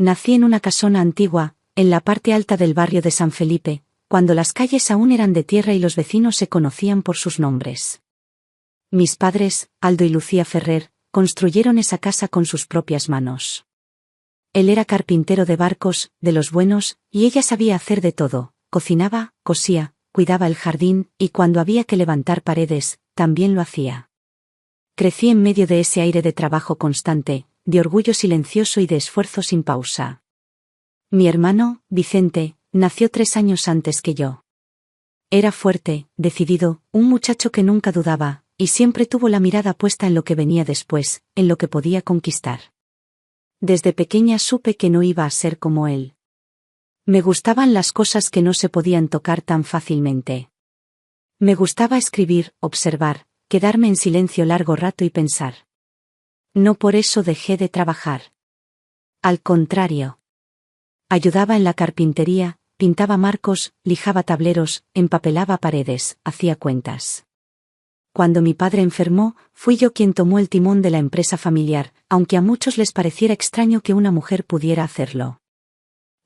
Nací en una casona antigua, en la parte alta del barrio de San Felipe, cuando las calles aún eran de tierra y los vecinos se conocían por sus nombres. Mis padres, Aldo y Lucía Ferrer, construyeron esa casa con sus propias manos. Él era carpintero de barcos, de los buenos, y ella sabía hacer de todo: cocinaba, cosía, cuidaba el jardín, y cuando había que levantar paredes, también lo hacía. Crecí en medio de ese aire de trabajo constante, de orgullo silencioso y de esfuerzo sin pausa. Mi hermano, Vicente, nació 3 años antes que yo. Era fuerte, decidido, un muchacho que nunca dudaba, y siempre tuvo la mirada puesta en lo que venía después, en lo que podía conquistar. Desde pequeña supe que no iba a ser como él. Me gustaban las cosas que no se podían tocar tan fácilmente. Me gustaba escribir, observar, quedarme en silencio largo rato y pensar. No por eso dejé de trabajar. Al contrario. Ayudaba en la carpintería, pintaba marcos, lijaba tableros, empapelaba paredes, hacía cuentas. Cuando mi padre enfermó, fui yo quien tomó el timón de la empresa familiar, aunque a muchos les pareciera extraño que una mujer pudiera hacerlo.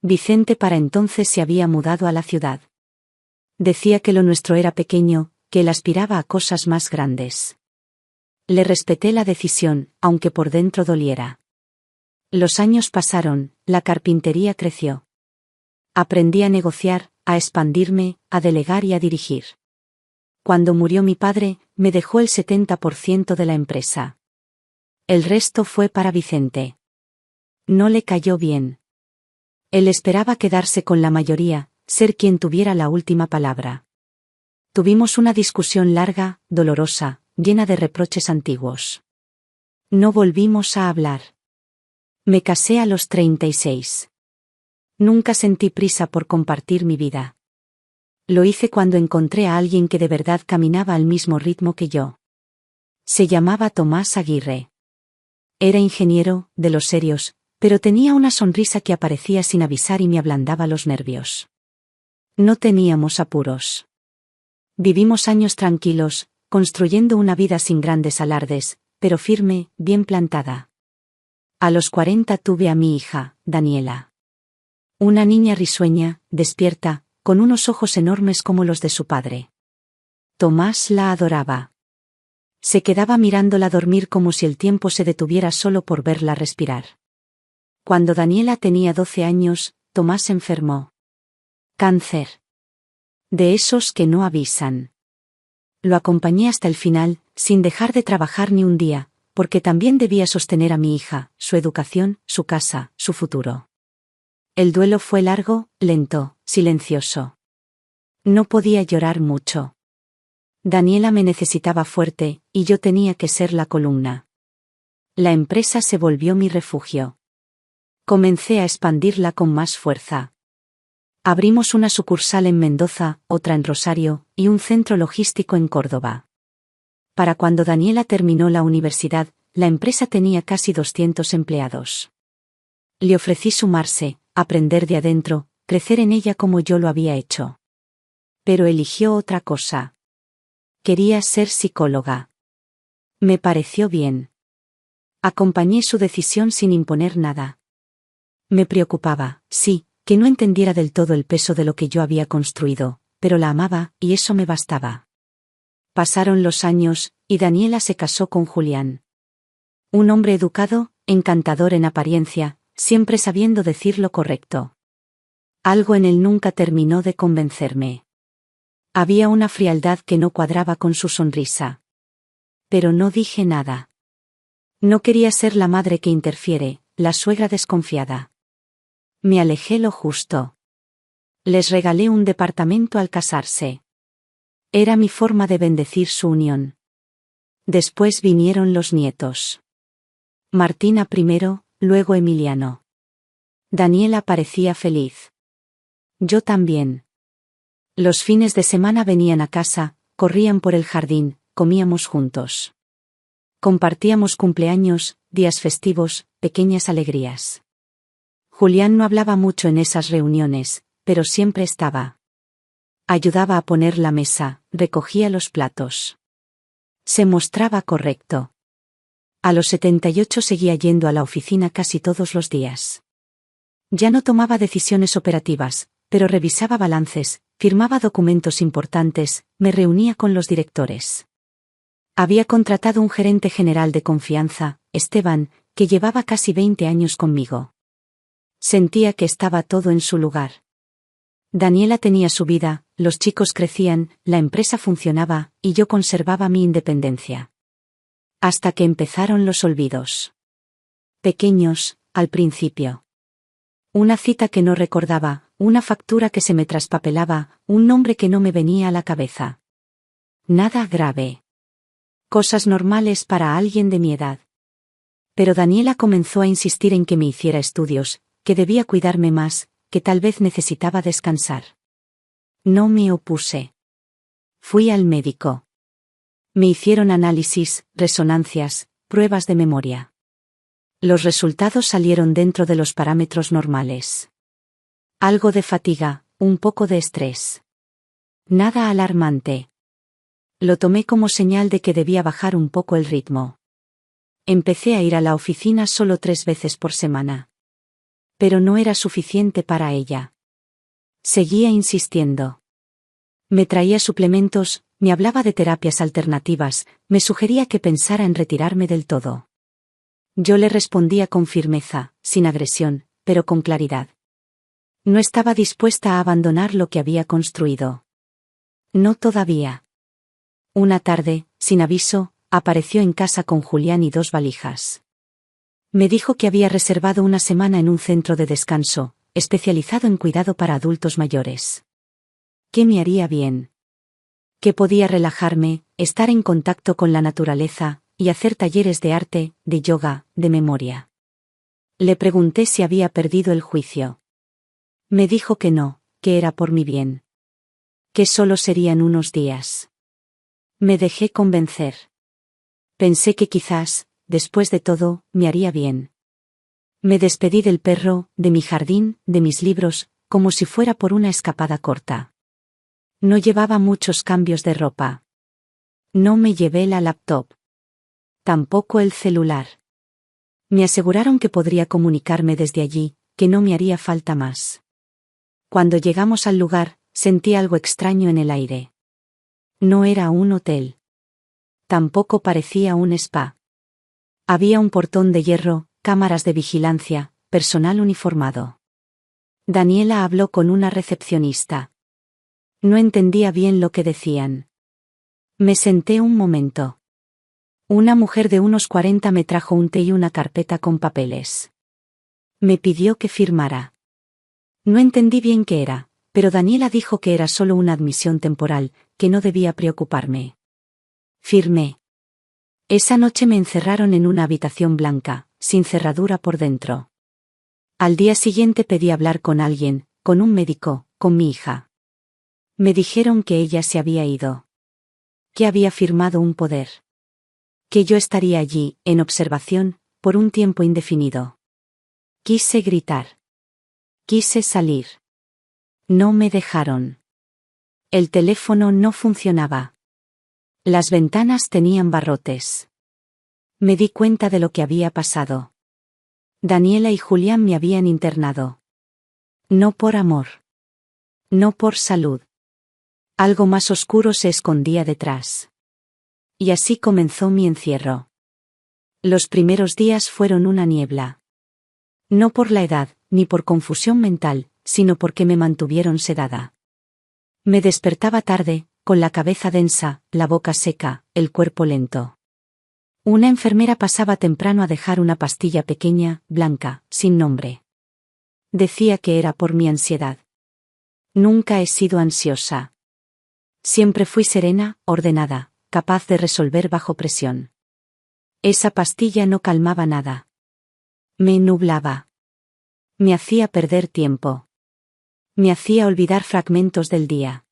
Vicente para entonces se había mudado a la ciudad. Decía que lo nuestro era pequeño, que él aspiraba a cosas más grandes. Le respeté la decisión, aunque por dentro doliera. Los años pasaron, la carpintería creció. Aprendí a negociar, a expandirme, a delegar y a dirigir. Cuando murió mi padre, me dejó el 70% de la empresa. El resto fue para Vicente. No le cayó bien. Él esperaba quedarse con la mayoría, ser quien tuviera la última palabra. Tuvimos una discusión larga, dolorosa, llena de reproches antiguos. No volvimos a hablar. Me casé a los 36. Nunca sentí prisa por compartir mi vida. Lo hice cuando encontré a alguien que de verdad caminaba al mismo ritmo que yo. Se llamaba Tomás Aguirre. Era ingeniero, de los serios, pero tenía una sonrisa que aparecía sin avisar y me ablandaba los nervios. No teníamos apuros. Vivimos años tranquilos, construyendo una vida sin grandes alardes, pero firme, bien plantada. A los 40 tuve a mi hija, Daniela. Una niña risueña, despierta, con unos ojos enormes como los de su padre. Tomás la adoraba. Se quedaba mirándola dormir como si el tiempo se detuviera solo por verla respirar. Cuando Daniela tenía 12 años, Tomás enfermó. Cáncer. De esos que no avisan. Lo acompañé hasta el final, sin dejar de trabajar ni un día, porque también debía sostener a mi hija, su educación, su casa, su futuro. El duelo fue largo, lento, silencioso. No podía llorar mucho. Daniela me necesitaba fuerte, y yo tenía que ser la columna. La empresa se volvió mi refugio. Comencé a expandirla con más fuerza. Abrimos una sucursal en Mendoza, otra en Rosario, y un centro logístico en Córdoba. Para cuando Daniela terminó la universidad, la empresa tenía casi 200 empleados. Le ofrecí sumarse, aprender de adentro, crecer en ella como yo lo había hecho. Pero eligió otra cosa. Quería ser psicóloga. Me pareció bien. Acompañé su decisión sin imponer nada. Me preocupaba, sí, que no entendiera del todo el peso de lo que yo había construido, pero la amaba, y eso me bastaba. Pasaron los años, y Daniela se casó con Julián. Un hombre educado, encantador en apariencia, siempre sabiendo decir lo correcto. Algo en él nunca terminó de convencerme. Había una frialdad que no cuadraba con su sonrisa. Pero no dije nada. No quería ser la madre que interfiere, la suegra desconfiada. Me alejé lo justo. Les regalé un departamento al casarse. Era mi forma de bendecir su unión. Después vinieron los nietos. Martina primero, luego Emiliano. Daniela parecía feliz. Yo también. Los fines de semana venían a casa, corrían por el jardín, comíamos juntos. Compartíamos cumpleaños, días festivos, pequeñas alegrías. Julián no hablaba mucho en esas reuniones, pero siempre estaba. Ayudaba a poner la mesa, recogía los platos. Se mostraba correcto. A los 78 seguía yendo a la oficina casi todos los días. Ya no tomaba decisiones operativas, pero revisaba balances, firmaba documentos importantes, me reunía con los directores. Había contratado un gerente general de confianza, Esteban, que llevaba casi 20 años conmigo. Sentía que estaba todo en su lugar. Daniela tenía su vida, los chicos crecían, la empresa funcionaba, y yo conservaba mi independencia. Hasta que empezaron los olvidos. Pequeños, al principio. Una cita que no recordaba, una factura que se me traspapelaba, un nombre que no me venía a la cabeza. Nada grave. Cosas normales para alguien de mi edad. Pero Daniela comenzó a insistir en que me hiciera estudios, que debía cuidarme más, que tal vez necesitaba descansar. No me opuse. Fui al médico. Me hicieron análisis, resonancias, pruebas de memoria. Los resultados salieron dentro de los parámetros normales. Algo de fatiga, un poco de estrés. Nada alarmante. Lo tomé como señal de que debía bajar un poco el ritmo. Empecé a ir a la oficina solo 3 veces por semana. Pero no era suficiente para ella. Seguía insistiendo. Me traía suplementos, me hablaba de terapias alternativas, me sugería que pensara en retirarme del todo. Yo le respondía con firmeza, sin agresión, pero con claridad. No estaba dispuesta a abandonar lo que había construido. No todavía. Una tarde, sin aviso, apareció en casa con Julián y 2 valijas. Me dijo que había reservado una semana en un centro de descanso, especializado en cuidado para adultos mayores. ¿Qué me haría bien? Que podía relajarme, estar en contacto con la naturaleza, y hacer talleres de arte, de yoga, de memoria. Le pregunté si había perdido el juicio. Me dijo que no, que era por mi bien. Que solo serían unos días. Me dejé convencer. Pensé que quizás, después de todo, me haría bien. Me despedí del perro, de mi jardín, de mis libros, como si fuera por una escapada corta. No llevaba muchos cambios de ropa. No me llevé la laptop. Tampoco el celular. Me aseguraron que podría comunicarme desde allí, que no me haría falta más. Cuando llegamos al lugar, sentí algo extraño en el aire. No era un hotel. Tampoco parecía un spa. Había un portón de hierro, cámaras de vigilancia, personal uniformado. Daniela habló con una recepcionista. No entendía bien lo que decían. Me senté un momento. Una mujer de unos 40 me trajo un té y una carpeta con papeles. Me pidió que firmara. No entendí bien qué era, pero Daniela dijo que era solo una admisión temporal, que no debía preocuparme. Firmé. Esa noche me encerraron en una habitación blanca, sin cerradura por dentro. Al día siguiente pedí hablar con alguien, con un médico, con mi hija. Me dijeron que ella se había ido. Que había firmado un poder. Que yo estaría allí, en observación, por un tiempo indefinido. Quise gritar. Quise salir. No me dejaron. El teléfono no funcionaba. Las ventanas tenían barrotes. Me di cuenta de lo que había pasado. Daniela y Julián me habían internado. No por amor. No por salud. Algo más oscuro se escondía detrás. Y así comenzó mi encierro. Los primeros días fueron una niebla. No por la edad, ni por confusión mental, sino porque me mantuvieron sedada. Me despertaba tarde, con la cabeza densa, la boca seca, el cuerpo lento. Una enfermera pasaba temprano a dejar una pastilla pequeña, blanca, sin nombre. Decía que era por mi ansiedad. Nunca he sido ansiosa. Siempre fui serena, ordenada, capaz de resolver bajo presión. Esa pastilla no calmaba nada. Me nublaba. Me hacía perder tiempo. Me hacía olvidar fragmentos del día.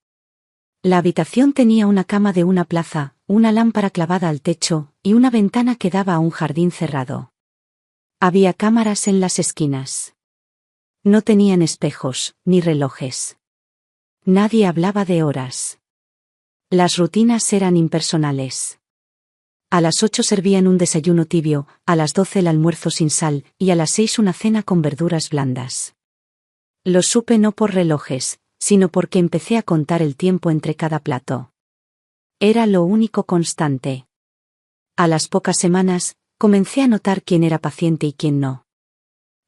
La habitación tenía una cama de una plaza, una lámpara clavada al techo, y una ventana que daba a un jardín cerrado. Había cámaras en las esquinas. No tenían espejos, ni relojes. Nadie hablaba de horas. Las rutinas eran impersonales. A las 8 servían un desayuno tibio, a las 12 el almuerzo sin sal, y a las 6 una cena con verduras blandas. Lo supe no por relojes, sino porque empecé a contar el tiempo entre cada plato. Era lo único constante. A las pocas semanas, comencé a notar quién era paciente y quién no.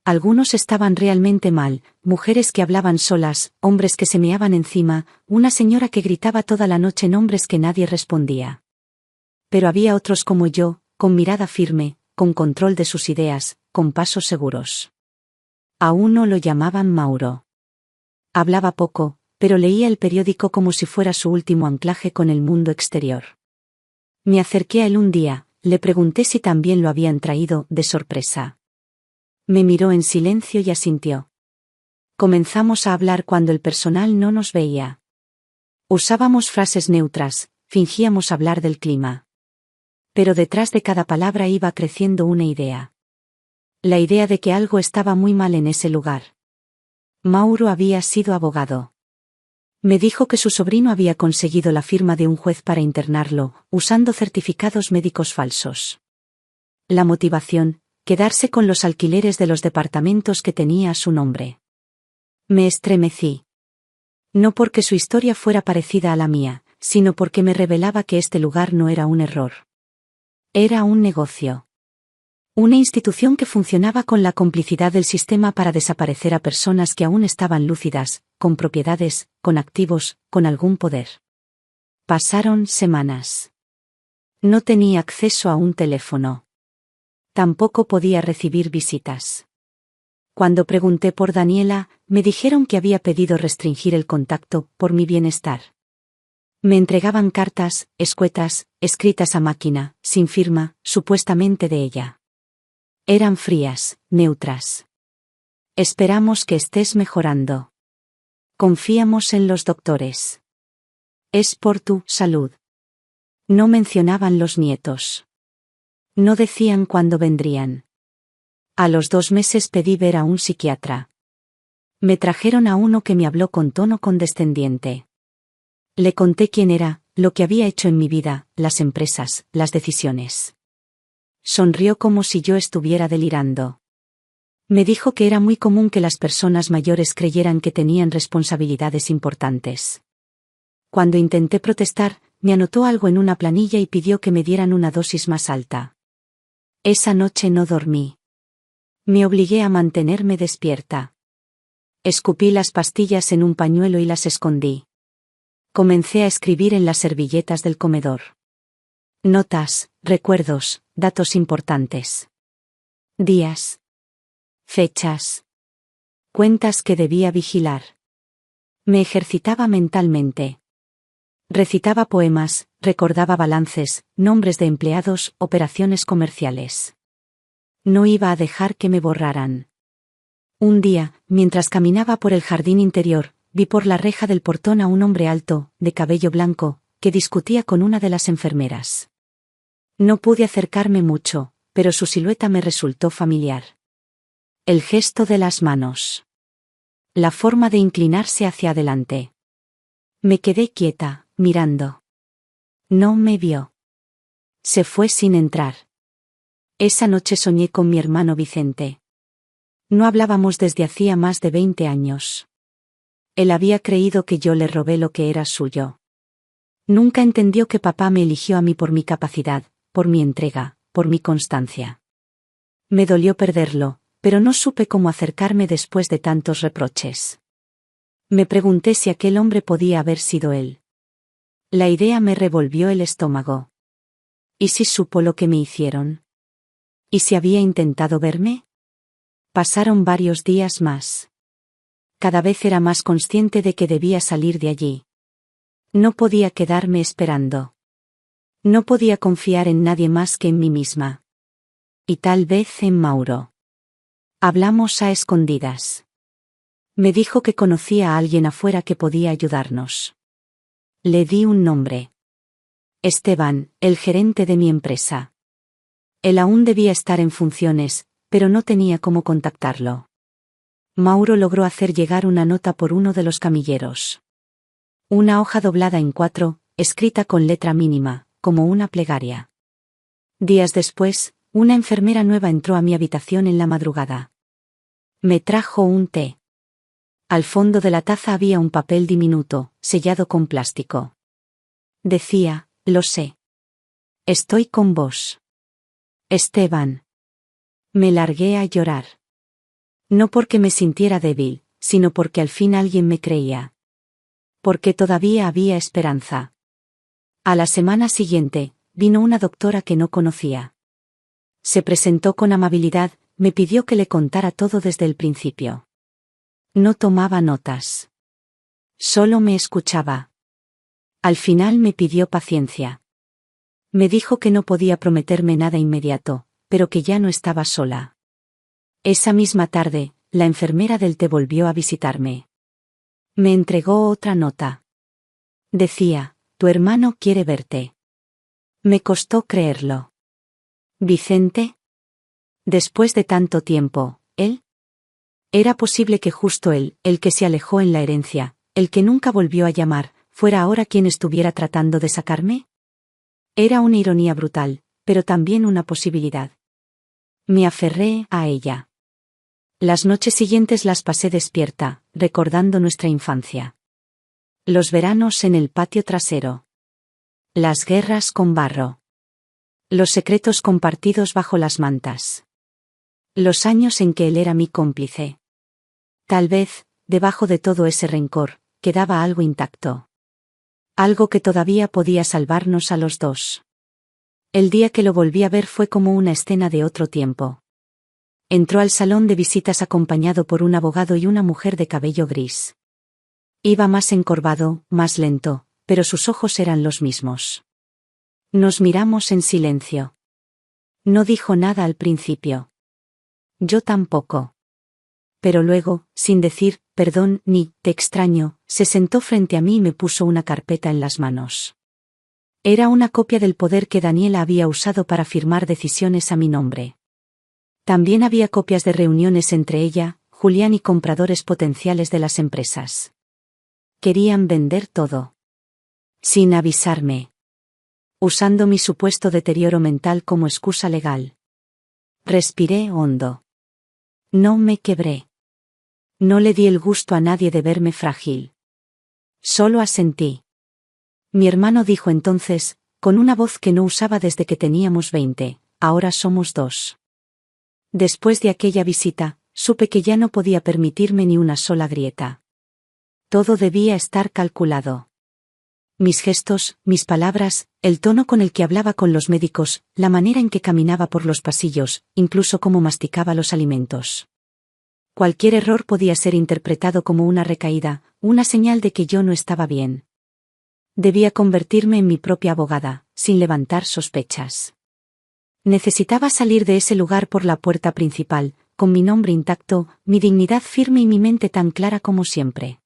Algunos estaban realmente mal, mujeres que hablaban solas, hombres que se meaban encima, una señora que gritaba toda la noche nombres que nadie respondía. Pero había otros como yo, con mirada firme, con control de sus ideas, con pasos seguros. A uno lo llamaban Mauro. Hablaba poco, pero leía el periódico como si fuera su último anclaje con el mundo exterior. Me acerqué a él un día, le pregunté si también lo habían traído, de sorpresa. Me miró en silencio y asintió. Comenzamos a hablar cuando el personal no nos veía. Usábamos frases neutras, fingíamos hablar del clima. Pero detrás de cada palabra iba creciendo una idea. La idea de que algo estaba muy mal en ese lugar. Mauro había sido abogado. Me dijo que su sobrino había conseguido la firma de un juez para internarlo, usando certificados médicos falsos. La motivación: quedarse con los alquileres de los departamentos que tenía a su nombre. Me estremecí. No porque su historia fuera parecida a la mía, sino porque me revelaba que este lugar no era un error. Era un negocio. Una institución que funcionaba con la complicidad del sistema para desaparecer a personas que aún estaban lúcidas, con propiedades, con activos, con algún poder. Pasaron semanas. No tenía acceso a un teléfono. Tampoco podía recibir visitas. Cuando pregunté por Daniela, me dijeron que había pedido restringir el contacto, por mi bienestar. Me entregaban cartas, escuetas, escritas a máquina, sin firma, supuestamente de ella. Eran frías, neutras. Esperamos que estés mejorando. Confiamos en los doctores. Es por tu salud. No mencionaban los nietos. No decían cuándo vendrían. A los 2 meses pedí ver a un psiquiatra. Me trajeron a uno que me habló con tono condescendiente. Le conté quién era, lo que había hecho en mi vida, las empresas, las decisiones. Sonrió como si yo estuviera delirando. Me dijo que era muy común que las personas mayores creyeran que tenían responsabilidades importantes. Cuando intenté protestar, me anotó algo en una planilla y pidió que me dieran una dosis más alta. Esa noche no dormí. Me obligué a mantenerme despierta. Escupí las pastillas en un pañuelo y las escondí. Comencé a escribir en las servilletas del comedor. Notas, recuerdos, datos importantes. Días. Fechas. Cuentas que debía vigilar. Me ejercitaba mentalmente. Recitaba poemas, recordaba balances, nombres de empleados, operaciones comerciales. No iba a dejar que me borraran. Un día, mientras caminaba por el jardín interior, vi por la reja del portón a un hombre alto, de cabello blanco, que discutía con una de las enfermeras. No pude acercarme mucho, pero su silueta me resultó familiar. El gesto de las manos. La forma de inclinarse hacia adelante. Me quedé quieta, mirando. No me vio. Se fue sin entrar. Esa noche soñé con mi hermano Vicente. No hablábamos desde hacía más de 20 años. Él había creído que yo le robé lo que era suyo. Nunca entendió que papá me eligió a mí por mi capacidad, por mi entrega, por mi constancia. Me dolió perderlo, pero no supe cómo acercarme después de tantos reproches. Me pregunté si aquel hombre podía haber sido él. La idea me revolvió el estómago. ¿Y si supo lo que me hicieron? ¿Y si había intentado verme? Pasaron varios días más. Cada vez era más consciente de que debía salir de allí. No podía quedarme esperando. No podía confiar en nadie más que en mí misma. Y tal vez en Mauro. Hablamos a escondidas. Me dijo que conocía a alguien afuera que podía ayudarnos. Le di un nombre. Esteban, el gerente de mi empresa. Él aún debía estar en funciones, pero no tenía cómo contactarlo. Mauro logró hacer llegar una nota por uno de los camilleros. Una hoja doblada en 4, escrita con letra mínima, como una plegaria. Días después, una enfermera nueva entró a mi habitación en la madrugada. Me trajo un té. Al fondo de la taza había un papel diminuto, sellado con plástico. Decía: lo sé. Estoy con vos. Esteban. Me largué a llorar. No porque me sintiera débil, sino porque al fin alguien me creía. Porque todavía había esperanza. A la semana siguiente, vino una doctora que no conocía. Se presentó con amabilidad, me pidió que le contara todo desde el principio. No tomaba notas. Solo me escuchaba. Al final me pidió paciencia. Me dijo que no podía prometerme nada inmediato, pero que ya no estaba sola. Esa misma tarde, la enfermera del té volvió a visitarme. Me entregó otra nota. Decía: tu hermano quiere verte. Me costó creerlo. ¿Vicente? Después de tanto tiempo, ¿él? Era posible que justo él, el que se alejó en la herencia, el que nunca volvió a llamar, fuera ahora quien estuviera tratando de sacarme. Era una ironía brutal, pero también una posibilidad. Me aferré a ella. Las noches siguientes las pasé despierta, recordando nuestra infancia. Los veranos en el patio trasero. Las guerras con barro. Los secretos compartidos bajo las mantas. Los años en que él era mi cómplice. Tal vez, debajo de todo ese rencor, quedaba algo intacto. Algo que todavía podía salvarnos a los dos. El día que lo volví a ver fue como una escena de otro tiempo. Entró al salón de visitas acompañado por un abogado y una mujer de cabello gris. Iba más encorvado, más lento, pero sus ojos eran los mismos. Nos miramos en silencio. No dijo nada al principio. Yo tampoco. Pero luego, sin decir perdón ni te extraño, se sentó frente a mí y me puso una carpeta en las manos. Era una copia del poder que Daniela había usado para firmar decisiones a mi nombre. También había copias de reuniones entre ella, Julián y compradores potenciales de las empresas. Querían vender todo. Sin avisarme. Usando mi supuesto deterioro mental como excusa legal. Respiré hondo. No me quebré. No le di el gusto a nadie de verme frágil. Solo asentí. Mi hermano dijo entonces, con una voz que no usaba desde que teníamos 20, ahora somos dos. Después de aquella visita, supe que ya no podía permitirme ni una sola grieta. Todo debía estar calculado. Mis gestos, mis palabras, el tono con el que hablaba con los médicos, la manera en que caminaba por los pasillos, incluso cómo masticaba los alimentos. Cualquier error podía ser interpretado como una recaída, una señal de que yo no estaba bien. Debía convertirme en mi propia abogada, sin levantar sospechas. Necesitaba salir de ese lugar por la puerta principal, con mi nombre intacto, mi dignidad firme y mi mente tan clara como siempre.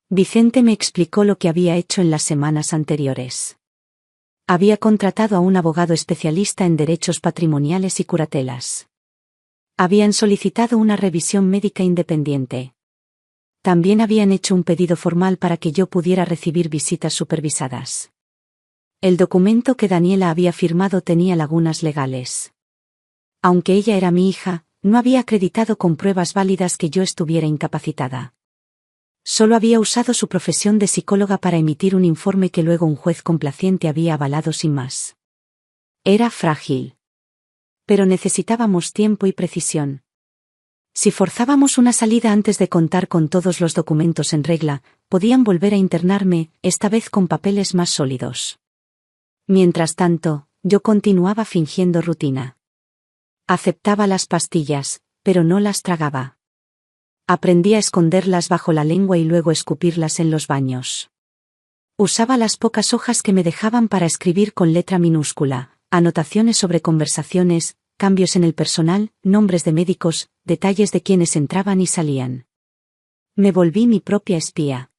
Vicente me explicó lo que había hecho en las semanas anteriores. Había contratado a un abogado especialista en derechos patrimoniales y curatelas. Habían solicitado una revisión médica independiente. También habían hecho un pedido formal para que yo pudiera recibir visitas supervisadas. El documento que Daniela había firmado tenía lagunas legales. Aunque ella era mi hija, no había acreditado con pruebas válidas que yo estuviera incapacitada. Solo había usado su profesión de psicóloga para emitir un informe que luego un juez complaciente había avalado sin más. Era frágil. Pero necesitábamos tiempo y precisión. Si forzábamos una salida antes de contar con todos los documentos en regla, podían volver a internarme, esta vez con papeles más sólidos. Mientras tanto, yo continuaba fingiendo rutina. Aceptaba las pastillas, pero no las tragaba. Aprendí a esconderlas bajo la lengua y luego escupirlas en los baños. Usaba las pocas hojas que me dejaban para escribir con letra minúscula, anotaciones sobre conversaciones, cambios en el personal, nombres de médicos, detalles de quienes entraban y salían. Me volví mi propia espía.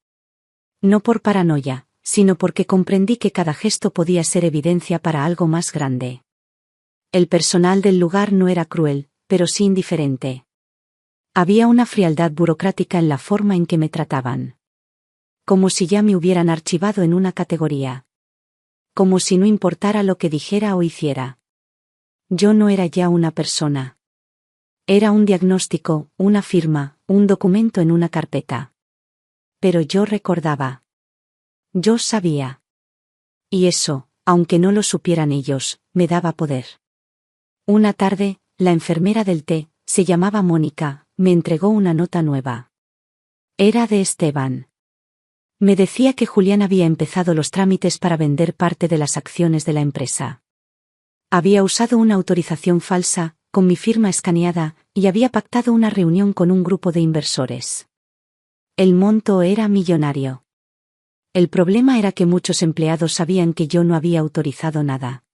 No por paranoia, sino porque comprendí que cada gesto podía ser evidencia para algo más grande. El personal del lugar no era cruel, pero sí indiferente. Había una frialdad burocrática en la forma en que me trataban. Como si ya me hubieran archivado en una categoría. Como si no importara lo que dijera o hiciera. Yo no era ya una persona. Era un diagnóstico, una firma, un documento en una carpeta. Pero yo recordaba. Yo sabía. Y eso, aunque no lo supieran ellos, me daba poder. Una tarde, la enfermera del té, se llamaba Mónica, me entregó una nota nueva. Era de Esteban. Me decía que Julián había empezado los trámites para vender parte de las acciones de la empresa. Había usado una autorización falsa, con mi firma escaneada, y había pactado una reunión con un grupo de inversores. El monto era millonario. El problema era que muchos empleados sabían que yo no había autorizado nada.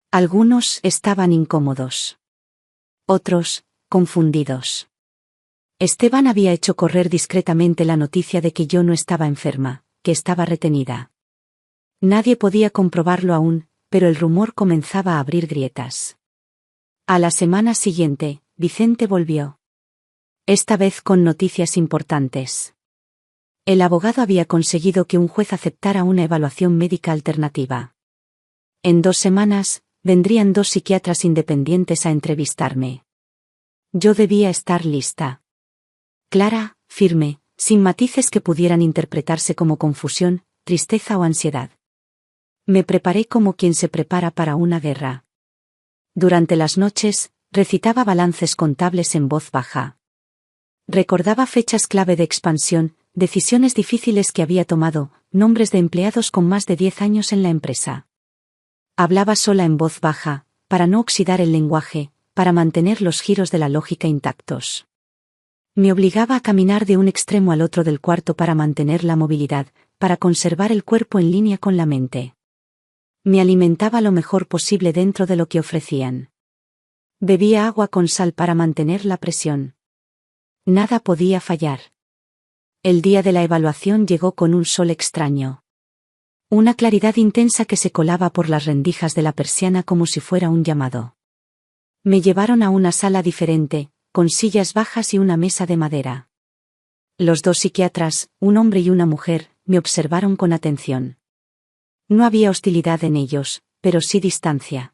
Algunos estaban incómodos. Otros, confundidos. Esteban había hecho correr discretamente la noticia de que yo no estaba enferma, que estaba retenida. Nadie podía comprobarlo aún, pero el rumor comenzaba a abrir grietas. A la semana siguiente, Vicente volvió. Esta vez con noticias importantes. El abogado había conseguido que un juez aceptara una evaluación médica alternativa. En 2 semanas, vendrían 2 psiquiatras independientes a entrevistarme. Yo debía estar lista. Clara, firme, sin matices que pudieran interpretarse como confusión, tristeza o ansiedad. Me preparé como quien se prepara para una guerra. Durante las noches, recitaba balances contables en voz baja. Recordaba fechas clave de expansión, decisiones difíciles que había tomado, nombres de empleados con más de 10 años en la empresa. Hablaba sola en voz baja, para no oxidar el lenguaje, para mantener los giros de la lógica intactos. Me obligaba a caminar de un extremo al otro del cuarto para mantener la movilidad, para conservar el cuerpo en línea con la mente. Me alimentaba lo mejor posible dentro de lo que ofrecían. Bebía agua con sal para mantener la presión. Nada podía fallar. El día de la evaluación llegó con un sol extraño. Una claridad intensa que se colaba por las rendijas de la persiana como si fuera un llamado. Me llevaron a una sala diferente, con sillas bajas y una mesa de madera. Los 2 psiquiatras, un hombre y una mujer, me observaron con atención. No había hostilidad en ellos, pero sí distancia.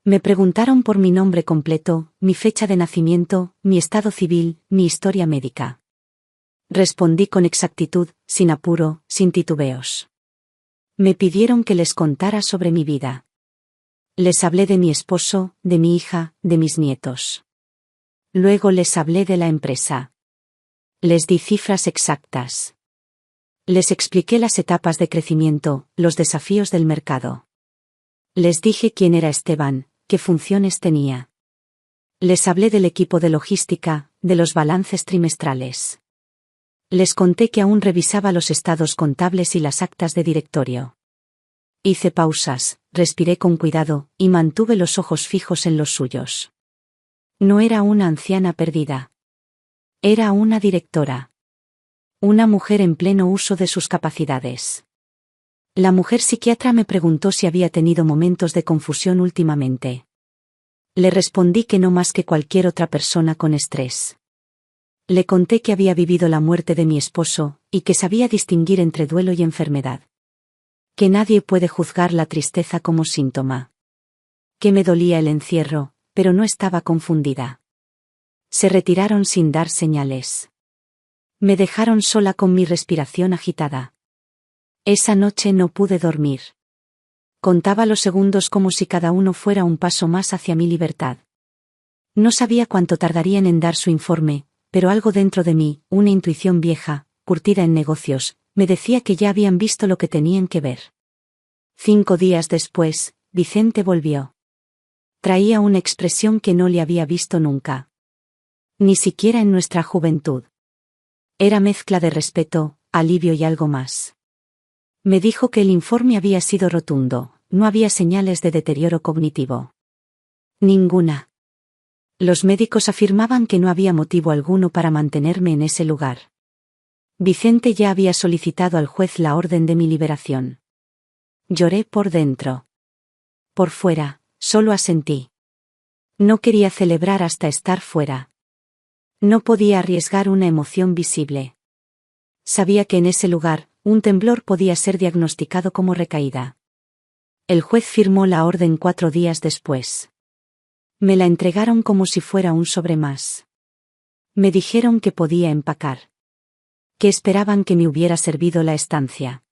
Me preguntaron por mi nombre completo, mi fecha de nacimiento, mi estado civil, mi historia médica. Respondí con exactitud, sin apuro, sin titubeos. Me pidieron que les contara sobre mi vida. Les hablé de mi esposo, de mi hija, de mis nietos. Luego les hablé de la empresa. Les di cifras exactas. Les expliqué las etapas de crecimiento, los desafíos del mercado. Les dije quién era Esteban, qué funciones tenía. Les hablé del equipo de logística, de los balances trimestrales. Les conté que aún revisaba los estados contables y las actas de directorio. Hice pausas, respiré con cuidado, y mantuve los ojos fijos en los suyos. No era una anciana perdida. Era una directora. Una mujer en pleno uso de sus capacidades. La mujer psiquiatra me preguntó si había tenido momentos de confusión últimamente. Le respondí que no más que cualquier otra persona con estrés. Le conté que había vivido la muerte de mi esposo, y que sabía distinguir entre duelo y enfermedad. Que nadie puede juzgar la tristeza como síntoma. Que me dolía el encierro, pero no estaba confundida. Se retiraron sin dar señales. Me dejaron sola con mi respiración agitada. Esa noche no pude dormir. Contaba los segundos como si cada uno fuera un paso más hacia mi libertad. No sabía cuánto tardarían en dar su informe, pero algo dentro de mí, una intuición vieja, curtida en negocios, me decía que ya habían visto lo que tenían que ver. 5 días después, Vicente volvió. Traía una expresión que no le había visto nunca. Ni siquiera en nuestra juventud. Era mezcla de respeto, alivio y algo más. Me dijo que el informe había sido rotundo, no había señales de deterioro cognitivo. Ninguna. Los médicos afirmaban que no había motivo alguno para mantenerme en ese lugar. Vicente ya había solicitado al juez la orden de mi liberación. Lloré por dentro. Por fuera, solo asentí. No quería celebrar hasta estar fuera. No podía arriesgar una emoción visible. Sabía que en ese lugar, un temblor podía ser diagnosticado como recaída. El juez firmó la orden 4 días después. Me la entregaron como si fuera un sobre más. Me dijeron que podía empacar. Que esperaban que me hubiera servido la estancia.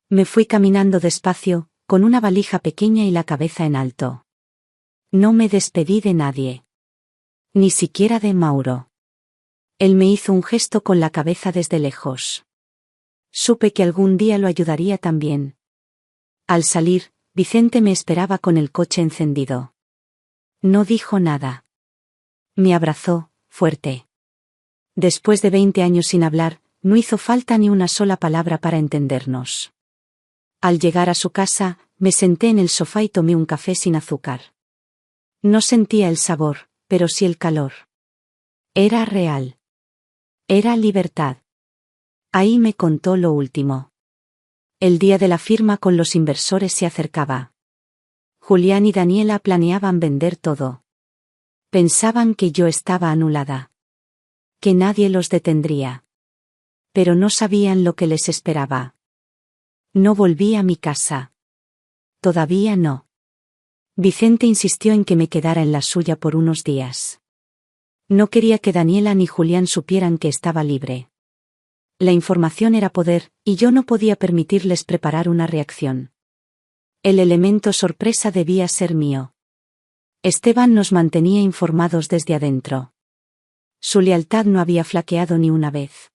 Me fui caminando despacio, con una valija pequeña y la cabeza en alto. No me despedí de nadie. Ni siquiera de Mauro. Él me hizo un gesto con la cabeza desde lejos. Supe que algún día lo ayudaría también. Al salir, Vicente me esperaba con el coche encendido. No dijo nada. Me abrazó, fuerte. Después de 20 años sin hablar, no hizo falta ni una sola palabra para entendernos. Al llegar a su casa, me senté en el sofá y tomé un café sin azúcar. No sentía el sabor, pero sí el calor. Era real. Era libertad. Ahí me contó lo último. El día de la firma con los inversores se acercaba. Julián y Daniela planeaban vender todo. Pensaban que yo estaba anulada. Que nadie los detendría. Pero no sabían lo que les esperaba. No volví a mi casa. Todavía no. Vicente insistió en que me quedara en la suya por unos días. No quería que Daniela ni Julián supieran que estaba libre. La información era poder, y yo no podía permitirles preparar una reacción. El elemento sorpresa debía ser mío. Esteban nos mantenía informados desde adentro. Su lealtad no había flaqueado ni una vez.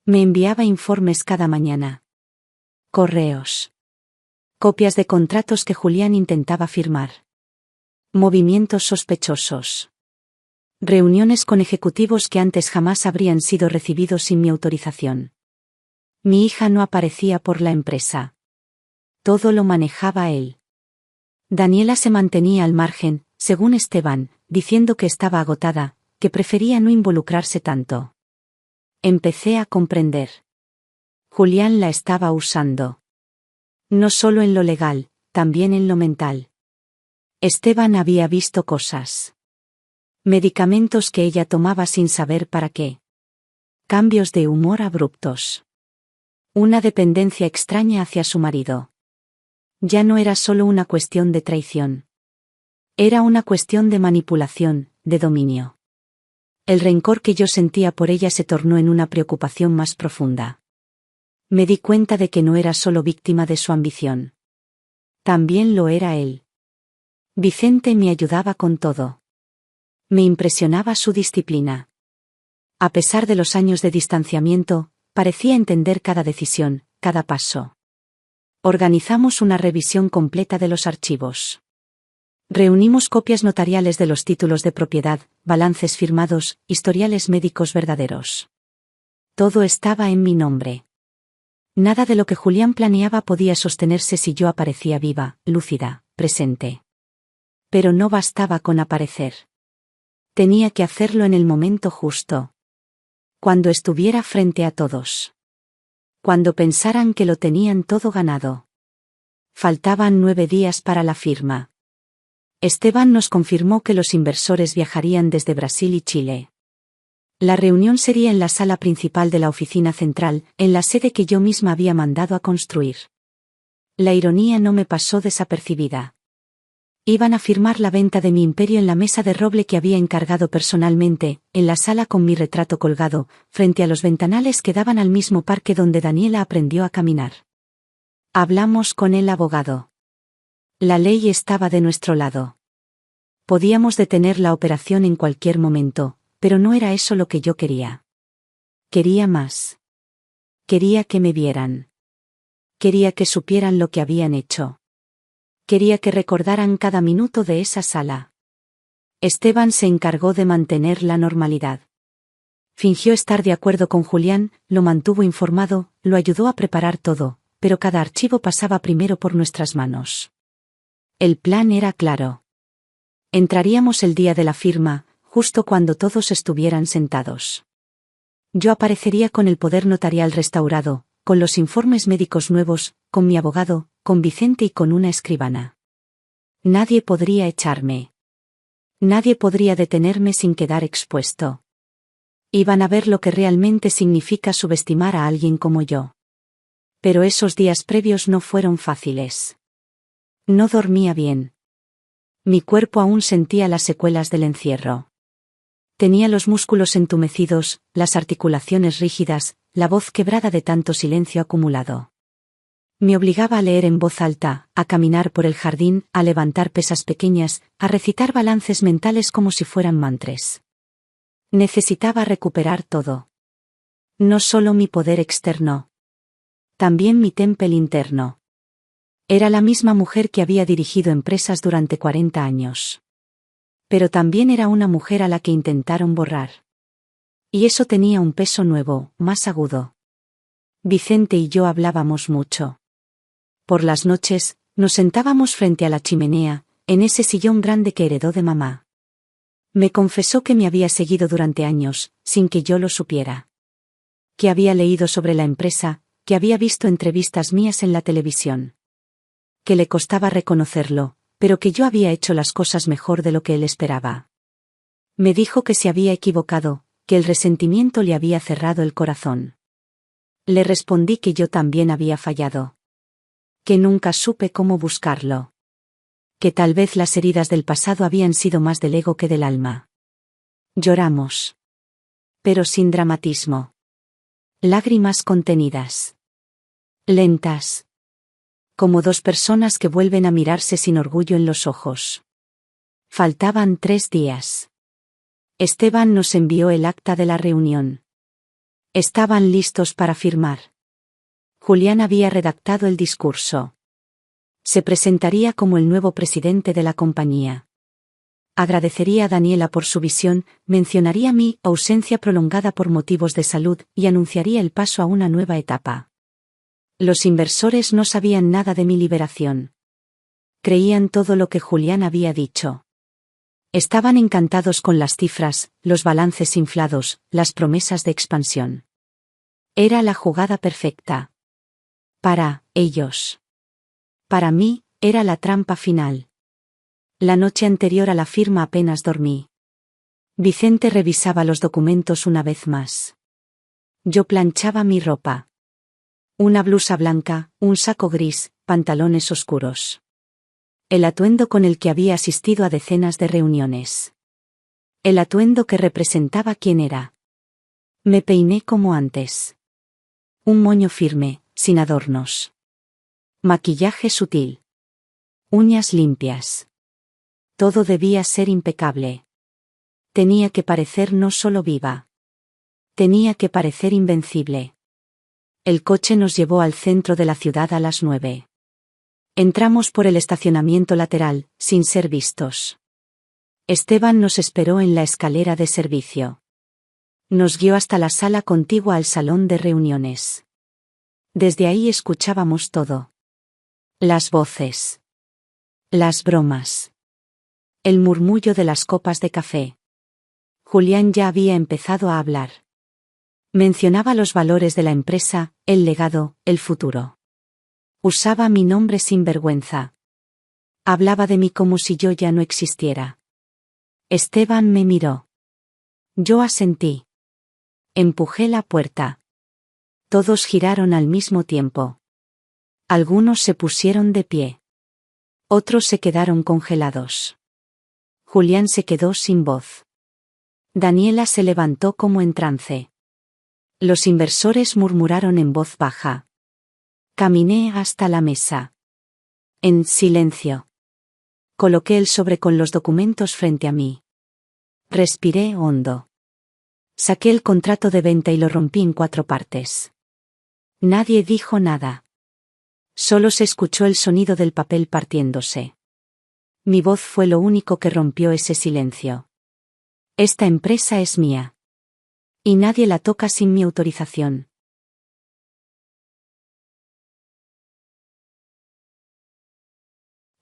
Me enviaba informes cada mañana. Correos. Copias de contratos que Julián intentaba firmar. Movimientos sospechosos. Reuniones con ejecutivos que antes jamás habrían sido recibidos sin mi autorización. Mi hija no aparecía por la empresa. Todo lo manejaba él. Daniela se mantenía al margen, según Esteban, diciendo que estaba agotada, que prefería no involucrarse tanto. Empecé a comprender. Julián la estaba usando. No solo en lo legal, también en lo mental. Esteban había visto cosas. Medicamentos que ella tomaba sin saber para qué. Cambios de humor abruptos. Una dependencia extraña hacia su marido. Ya no era solo una cuestión de traición. Era una cuestión de manipulación, de dominio. El rencor que yo sentía por ella se tornó en una preocupación más profunda. Me di cuenta de que no era solo víctima de su ambición. También lo era él. Vicente me ayudaba con todo. Me impresionaba su disciplina. A pesar de los años de distanciamiento, parecía entender cada decisión, cada paso. Organizamos una revisión completa de los archivos. Reunimos copias notariales de los títulos de propiedad, balances firmados, historiales médicos verdaderos. Todo estaba en mi nombre. Nada de lo que Julián planeaba podía sostenerse si yo aparecía viva, lúcida, presente. Pero no bastaba con aparecer. Tenía que hacerlo en el momento justo. Cuando estuviera frente a todos. Cuando pensaran que lo tenían todo ganado. Faltaban 9 días para la firma. Esteban nos confirmó que los inversores viajarían desde Brasil y Chile. La reunión sería en la sala principal de la oficina central, en la sede que yo misma había mandado a construir. La ironía no me pasó desapercibida. Iban a firmar la venta de mi imperio en la mesa de roble que había encargado personalmente, en la sala con mi retrato colgado, frente a los ventanales que daban al mismo parque donde Daniela aprendió a caminar. Hablamos con el abogado. La ley estaba de nuestro lado. Podíamos detener la operación en cualquier momento, pero no era eso lo que yo quería. Quería más. Quería que me vieran. Quería que supieran lo que habían hecho. Quería que recordaran cada minuto de esa sala. Esteban se encargó de mantener la normalidad. Fingió estar de acuerdo con Julián, lo mantuvo informado, lo ayudó a preparar todo, pero cada archivo pasaba primero por nuestras manos. El plan era claro. Entraríamos el día de la firma, justo cuando todos estuvieran sentados. Yo aparecería con el poder notarial restaurado, con los informes médicos nuevos, con mi abogado, con Vicente y con una escribana. Nadie podría echarme. Nadie podría detenerme sin quedar expuesto. Iban a ver lo que realmente significa subestimar a alguien como yo. Pero esos días previos no fueron fáciles. No dormía bien. Mi cuerpo aún sentía las secuelas del encierro. Tenía los músculos entumecidos, las articulaciones rígidas, la voz quebrada de tanto silencio acumulado. Me obligaba a leer en voz alta, a caminar por el jardín, a levantar pesas pequeñas, a recitar balances mentales como si fueran mantras. Necesitaba recuperar todo. No solo mi poder externo. También mi temple interno. Era la misma mujer que había dirigido empresas durante 40 años. Pero también era una mujer a la que intentaron borrar. Y eso tenía un peso nuevo, más agudo. Vicente y yo hablábamos mucho. Por las noches, nos sentábamos frente a la chimenea, en ese sillón grande que heredó de mamá. Me confesó que me había seguido durante años, sin que yo lo supiera. Que había leído sobre la empresa, que había visto entrevistas mías en la televisión. Que le costaba reconocerlo, pero que yo había hecho las cosas mejor de lo que él esperaba. Me dijo que se había equivocado, que el resentimiento le había cerrado el corazón. Le respondí que yo también había fallado. Que nunca supe cómo buscarlo. Que tal vez las heridas del pasado habían sido más del ego que del alma. Lloramos. Pero sin dramatismo. Lágrimas contenidas. Lentas. Como dos personas que vuelven a mirarse sin orgullo en los ojos. Faltaban 3 días. Esteban nos envió el acta de la reunión. Estaban listos para firmar. Julián había redactado el discurso. Se presentaría como el nuevo presidente de la compañía. Agradecería a Daniela por su visión, mencionaría mi ausencia prolongada por motivos de salud y anunciaría el paso a una nueva etapa. Los inversores no sabían nada de mi liberación. Creían todo lo que Julián había dicho. Estaban encantados con las cifras, los balances inflados, las promesas de expansión. Era la jugada perfecta. Para ellos. Para mí, era la trampa final. La noche anterior a la firma apenas dormí. Vicente revisaba los documentos una vez más. Yo planchaba mi ropa. Una blusa blanca, un saco gris, pantalones oscuros. El atuendo con el que había asistido a decenas de reuniones. El atuendo que representaba quién era. Me peiné como antes. Un moño firme, sin adornos. Maquillaje sutil. Uñas limpias. Todo debía ser impecable. Tenía que parecer no solo viva. Tenía que parecer invencible. El coche nos llevó al centro de la ciudad a las 9. Entramos por el estacionamiento lateral, sin ser vistos. Esteban nos esperó en la escalera de servicio. Nos guió hasta la sala contigua al salón de reuniones. Desde ahí escuchábamos todo. Las voces. Las bromas. El murmullo de las copas de café. Julián ya había empezado a hablar. Mencionaba los valores de la empresa, el legado, el futuro. Usaba mi nombre sin vergüenza. Hablaba de mí como si yo ya no existiera. Esteban me miró. Yo asentí. Empujé la puerta. Todos giraron al mismo tiempo. Algunos se pusieron de pie. Otros se quedaron congelados. Julián se quedó sin voz. Daniela se levantó como en trance. Los inversores murmuraron en voz baja. Caminé hasta la mesa. En silencio. Coloqué el sobre con los documentos frente a mí. Respiré hondo. Saqué el contrato de venta y lo rompí en 4 partes. Nadie dijo nada. Solo se escuchó el sonido del papel partiéndose. Mi voz fue lo único que rompió ese silencio. Esta empresa es mía. Y nadie la toca sin mi autorización.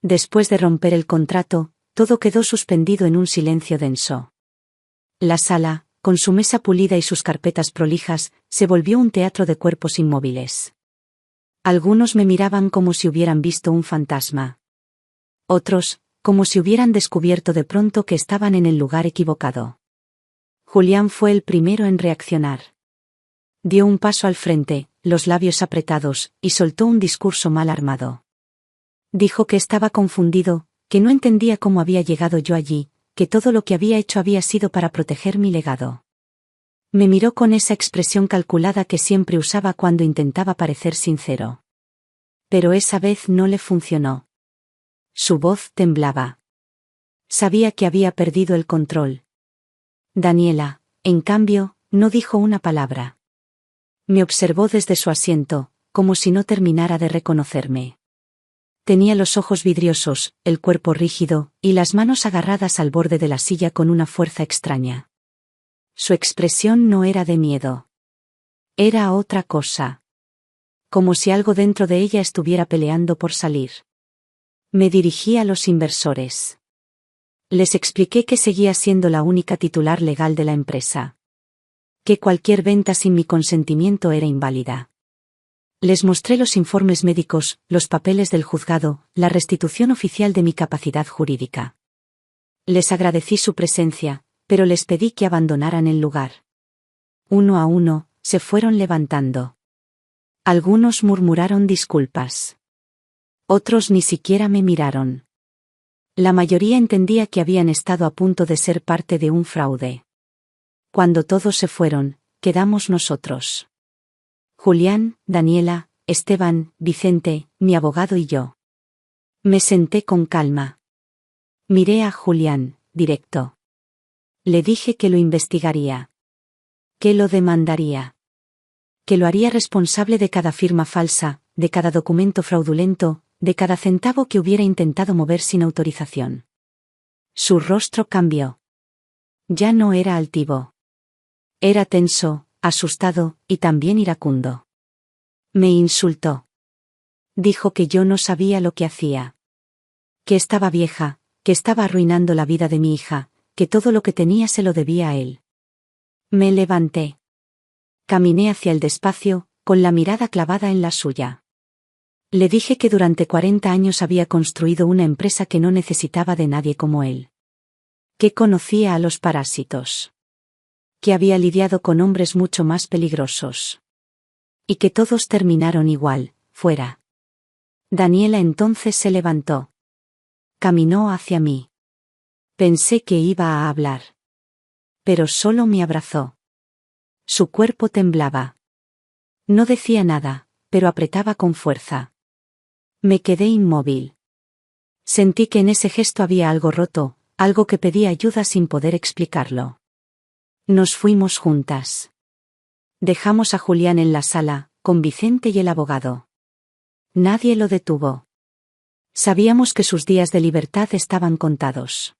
Después de romper el contrato, todo quedó suspendido en un silencio denso. La sala, con su mesa pulida y sus carpetas prolijas, se volvió un teatro de cuerpos inmóviles. Algunos me miraban como si hubieran visto un fantasma. Otros, como si hubieran descubierto de pronto que estaban en el lugar equivocado. Julián fue el primero en reaccionar. Dio un paso al frente, los labios apretados, y soltó un discurso mal armado. Dijo que estaba confundido, que no entendía cómo había llegado yo allí, que todo lo que había hecho había sido para proteger mi legado. Me miró con esa expresión calculada que siempre usaba cuando intentaba parecer sincero. Pero esa vez no le funcionó. Su voz temblaba. Sabía que había perdido el control. Daniela, en cambio, no dijo una palabra. Me observó desde su asiento, como si no terminara de reconocerme. Tenía los ojos vidriosos, el cuerpo rígido, y las manos agarradas al borde de la silla con una fuerza extraña. Su expresión no era de miedo. Era otra cosa. Como si algo dentro de ella estuviera peleando por salir. Me dirigí a los inversores. Les expliqué que seguía siendo la única titular legal de la empresa. Que cualquier venta sin mi consentimiento era inválida. Les mostré los informes médicos, los papeles del juzgado, la restitución oficial de mi capacidad jurídica. Les agradecí su presencia, pero les pedí que abandonaran el lugar. Uno a uno, se fueron levantando. Algunos murmuraron disculpas. Otros ni siquiera me miraron. La mayoría entendía que habían estado a punto de ser parte de un fraude. Cuando todos se fueron, quedamos nosotros. Julián, Daniela, Esteban, Vicente, mi abogado y yo. Me senté con calma. Miré a Julián, directo. Le dije que lo investigaría. Que lo demandaría. Que lo haría responsable de cada firma falsa, de cada documento fraudulento, de cada centavo que hubiera intentado mover sin autorización. Su rostro cambió. Ya no era altivo. Era tenso, asustado, y también iracundo. Me insultó. Dijo que yo no sabía lo que hacía. Que estaba vieja, que estaba arruinando la vida de mi hija, que todo lo que tenía se lo debía a él. Me levanté. Caminé hacia el despacio, con la mirada clavada en la suya. Le dije que durante 40 años había construido una empresa que no necesitaba de nadie como él. Que conocía a los parásitos. Que había lidiado con hombres mucho más peligrosos. Y que todos terminaron igual, fuera. Daniela entonces se levantó. Caminó hacia mí. Pensé que iba a hablar. Pero solo me abrazó. Su cuerpo temblaba. No decía nada, pero apretaba con fuerza. Me quedé inmóvil. Sentí que en ese gesto había algo roto, algo que pedía ayuda sin poder explicarlo. Nos fuimos juntas. Dejamos a Julián en la sala, con Vicente y el abogado. Nadie lo detuvo. Sabíamos que sus días de libertad estaban contados.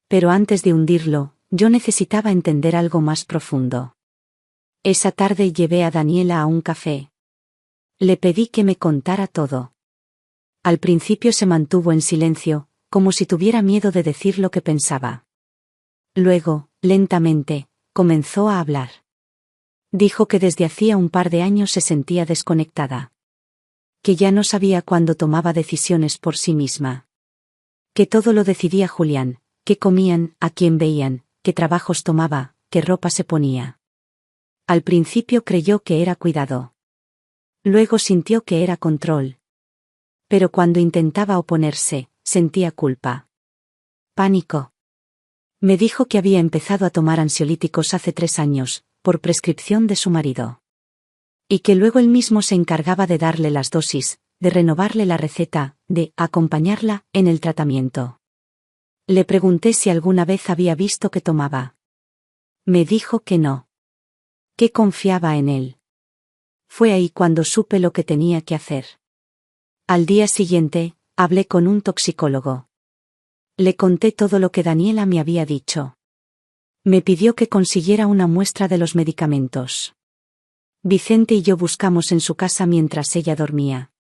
Pero antes de hundirlo, yo necesitaba entender algo más profundo. Esa tarde llevé a Daniela a un café. Le pedí que me contara todo. Al principio se mantuvo en silencio, como si tuviera miedo de decir lo que pensaba. Luego, lentamente, comenzó a hablar. Dijo que desde hacía un par de años se sentía desconectada. Que ya no sabía cuándo tomaba decisiones por sí misma. Que todo lo decidía Julián, qué comían, a quién veían, qué trabajos tomaba, qué ropa se ponía. Al principio creyó que era cuidado. Luego sintió que era control. Pero cuando intentaba oponerse, sentía culpa. Pánico. Me dijo que había empezado a tomar ansiolíticos hace 3 años, por prescripción de su marido. Y que luego él mismo se encargaba de darle las dosis, de renovarle la receta, de acompañarla en el tratamiento. Le pregunté si alguna vez había visto que tomaba. Me dijo que no. Que confiaba en él. Fue ahí cuando supe lo que tenía que hacer. Al día siguiente, hablé con un toxicólogo. Le conté todo lo que Daniela me había dicho. Me pidió que consiguiera una muestra de los medicamentos. Vicente y yo buscamos en su casa mientras ella dormía.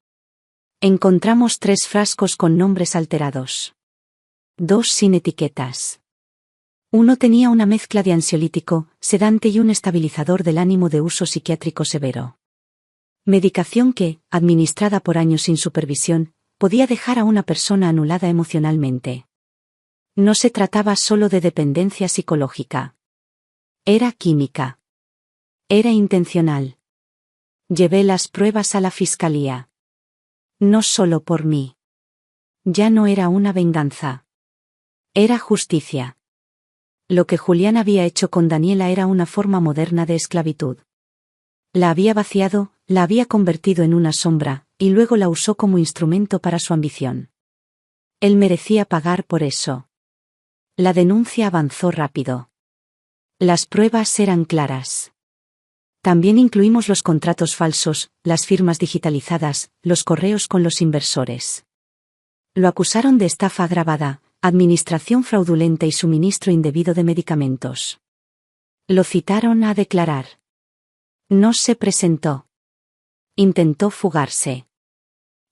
Encontramos 3 frascos con nombres alterados. 2 sin etiquetas. Uno tenía una mezcla de ansiolítico, sedante y un estabilizador del ánimo de uso psiquiátrico severo. Medicación que, administrada por años sin supervisión, podía dejar a una persona anulada emocionalmente. No se trataba solo de dependencia psicológica. Era química. Era intencional. Llevé las pruebas a la fiscalía. No solo por mí. Ya no era una venganza. Era justicia. Lo que Julián había hecho con Daniela era una forma moderna de esclavitud. La había vaciado, la había convertido en una sombra, y luego la usó como instrumento para su ambición. Él merecía pagar por eso. La denuncia avanzó rápido. Las pruebas eran claras. También incluimos los contratos falsos, las firmas digitalizadas, los correos con los inversores. Lo acusaron de estafa agravada, administración fraudulenta y suministro indebido de medicamentos. Lo citaron a declarar. No se presentó. Intentó fugarse.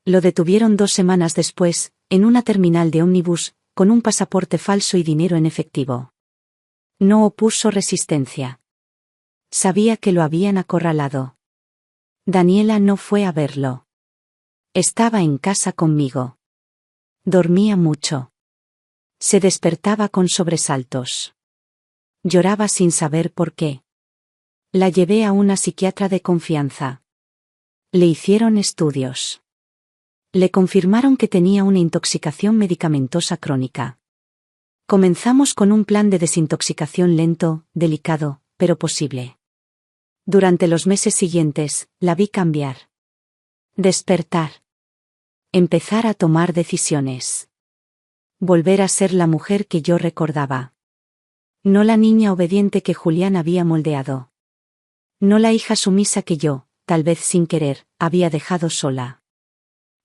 Lo detuvieron 2 semanas después, en una terminal de ómnibus, con un pasaporte falso y dinero en efectivo. No opuso resistencia. Sabía que lo habían acorralado. Daniela no fue a verlo. Estaba en casa conmigo. Dormía mucho. Se despertaba con sobresaltos. Lloraba sin saber por qué. La llevé a una psiquiatra de confianza. Le hicieron estudios. Le confirmaron que tenía una intoxicación medicamentosa crónica. Comenzamos con un plan de desintoxicación lento, delicado, pero posible. Durante los meses siguientes, la vi cambiar. Despertar. Empezar a tomar decisiones. Volver a ser la mujer que yo recordaba. No la niña obediente que Julián había moldeado. No la hija sumisa que yo, tal vez sin querer, había dejado sola.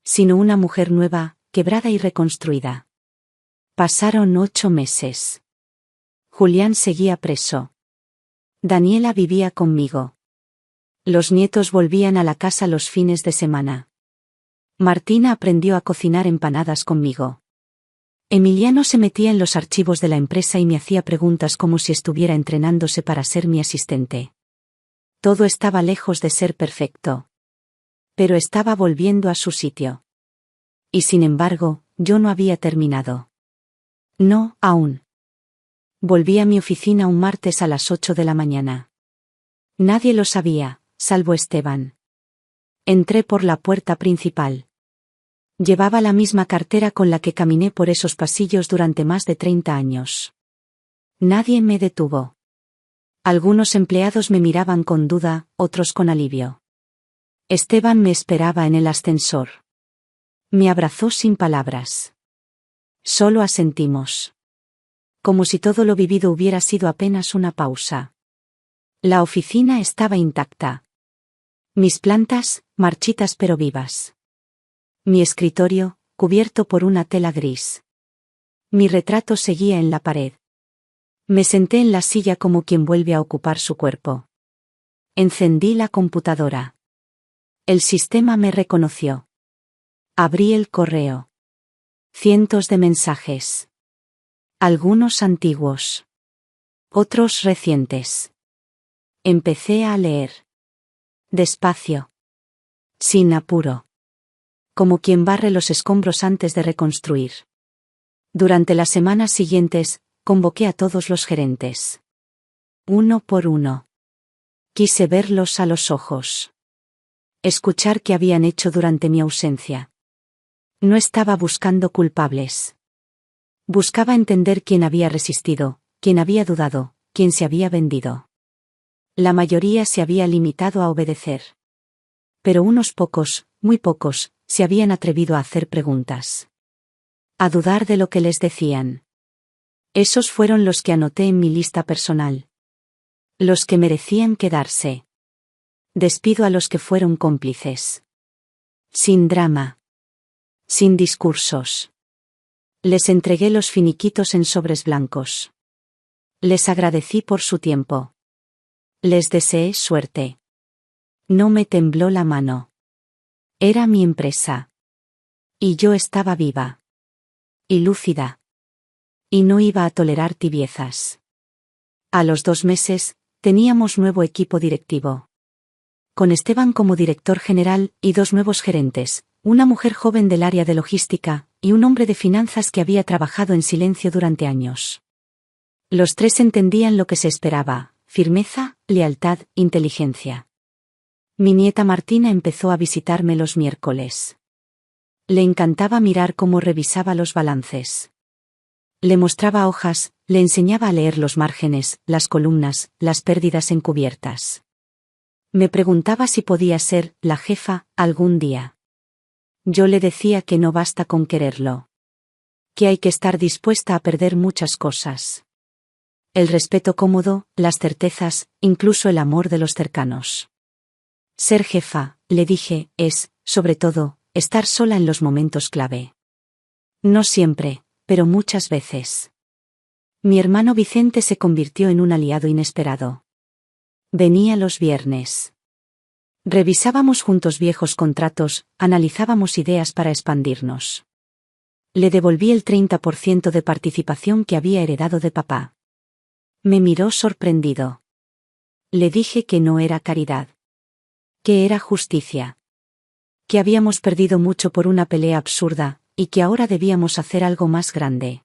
Sino una mujer nueva, quebrada y reconstruida. Pasaron 8 meses. Julián seguía preso. Daniela vivía conmigo. Los nietos volvían a la casa los fines de semana. Martina aprendió a cocinar empanadas conmigo. Emiliano se metía en los archivos de la empresa y me hacía preguntas como si estuviera entrenándose para ser mi asistente. Todo estaba lejos de ser perfecto. Pero estaba volviendo a su sitio. Y sin embargo, yo no había terminado. No, aún. Volví a mi oficina un martes a las 8 de la mañana. Nadie lo sabía, salvo Esteban. Entré por la puerta principal. Llevaba la misma cartera con la que caminé por esos pasillos durante más de 30 años. Nadie me detuvo. Algunos empleados me miraban con duda, otros con alivio. Esteban me esperaba en el ascensor. Me abrazó sin palabras. Solo asentimos. Como si todo lo vivido hubiera sido apenas una pausa. La oficina estaba intacta. Mis plantas, marchitas pero vivas. Mi escritorio, cubierto por una tela gris. Mi retrato seguía en la pared. Me senté en la silla como quien vuelve a ocupar su cuerpo. Encendí la computadora. El sistema me reconoció. Abrí el correo. Cientos de mensajes. Algunos antiguos. Otros recientes. Empecé a leer. Despacio. Sin apuro. Como quien barre los escombros antes de reconstruir. Durante las semanas siguientes, convoqué a todos los gerentes. Uno por uno. Quise verlos a los ojos. Escuchar qué habían hecho durante mi ausencia. No estaba buscando culpables. Buscaba entender quién había resistido, quién había dudado, quién se había vendido. La mayoría se había limitado a obedecer. Pero unos pocos, muy pocos, se habían atrevido a hacer preguntas. A dudar de lo que les decían. Esos fueron los que anoté en mi lista personal. Los que merecían quedarse. Despido a los que fueron cómplices. Sin drama. Sin discursos. Les entregué los finiquitos en sobres blancos. Les agradecí por su tiempo. Les deseé suerte. No me tembló la mano. Era mi empresa. Y yo estaba viva. Y lúcida. Y no iba a tolerar tibiezas. A los 2 meses, teníamos nuevo equipo directivo. Con Esteban como director general y 2 nuevos gerentes, una mujer joven del área de logística, y un hombre de finanzas que había trabajado en silencio durante años. Los 3 entendían lo que se esperaba: firmeza, lealtad, inteligencia. Mi nieta Martina empezó a visitarme los miércoles. Le encantaba mirar cómo revisaba los balances. Le mostraba hojas, le enseñaba a leer los márgenes, las columnas, las pérdidas encubiertas. Me preguntaba si podía ser la jefa algún día. Yo le decía que no basta con quererlo. Que hay que estar dispuesta a perder muchas cosas. El respeto cómodo, las certezas, incluso el amor de los cercanos. Ser jefa, le dije, es, sobre todo, estar sola en los momentos clave. No siempre, pero muchas veces. Mi hermano Vicente se convirtió en un aliado inesperado. Venía los viernes. Revisábamos juntos viejos contratos, analizábamos ideas para expandirnos. Le devolví el 30% de participación que había heredado de papá. Me miró sorprendido. Le dije que no era caridad. Que era justicia. Que habíamos perdido mucho por una pelea absurda, y que ahora debíamos hacer algo más grande.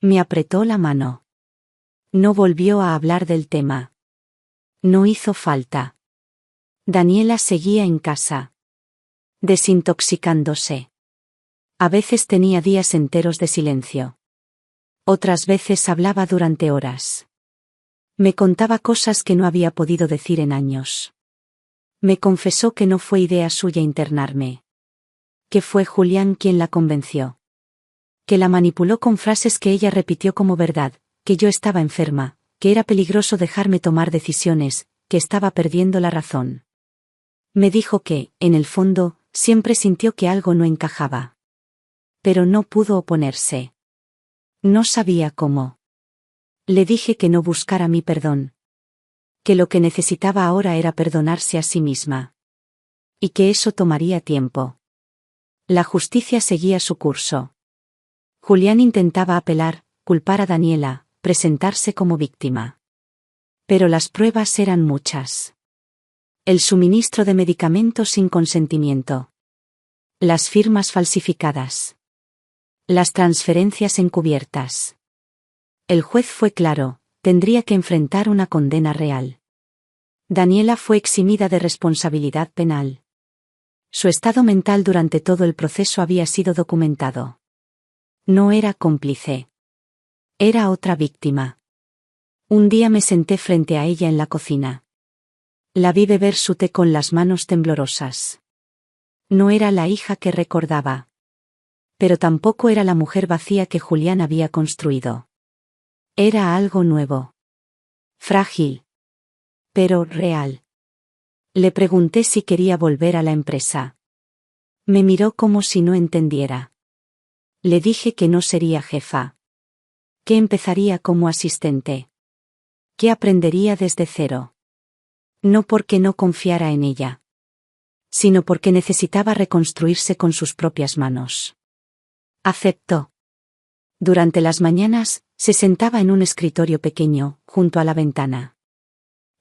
Me apretó la mano. No volvió a hablar del tema. No hizo falta. Daniela seguía en casa. Desintoxicándose. A veces tenía días enteros de silencio. Otras veces hablaba durante horas. Me contaba cosas que no había podido decir en años. Me confesó que no fue idea suya internarme. Que fue Julián quien la convenció. Que la manipuló con frases que ella repitió como verdad, que yo estaba enferma, que era peligroso dejarme tomar decisiones, que estaba perdiendo la razón. Me dijo que, en el fondo, siempre sintió que algo no encajaba. Pero no pudo oponerse. No sabía cómo. Le dije que no buscara mi perdón. Que lo que necesitaba ahora era perdonarse a sí misma. Y que eso tomaría tiempo. La justicia seguía su curso. Julián intentaba apelar, culpar a Daniela, presentarse como víctima. Pero las pruebas eran muchas. El suministro de medicamentos sin consentimiento. Las firmas falsificadas. Las transferencias encubiertas. El juez fue claro, tendría que enfrentar una condena real. Daniela fue eximida de responsabilidad penal. Su estado mental durante todo el proceso había sido documentado. No era cómplice. Era otra víctima. Un día me senté frente a ella en la cocina. La vi beber su té con las manos temblorosas. No era la hija que recordaba. Pero tampoco era la mujer vacía que Julián había construido. Era algo nuevo. Frágil. Pero real. Le pregunté si quería volver a la empresa. Me miró como si no entendiera. Le dije que no sería jefa. Que empezaría como asistente. Que aprendería desde cero. No porque no confiara en ella. Sino porque necesitaba reconstruirse con sus propias manos. Aceptó. Durante las mañanas, se sentaba en un escritorio pequeño, junto a la ventana.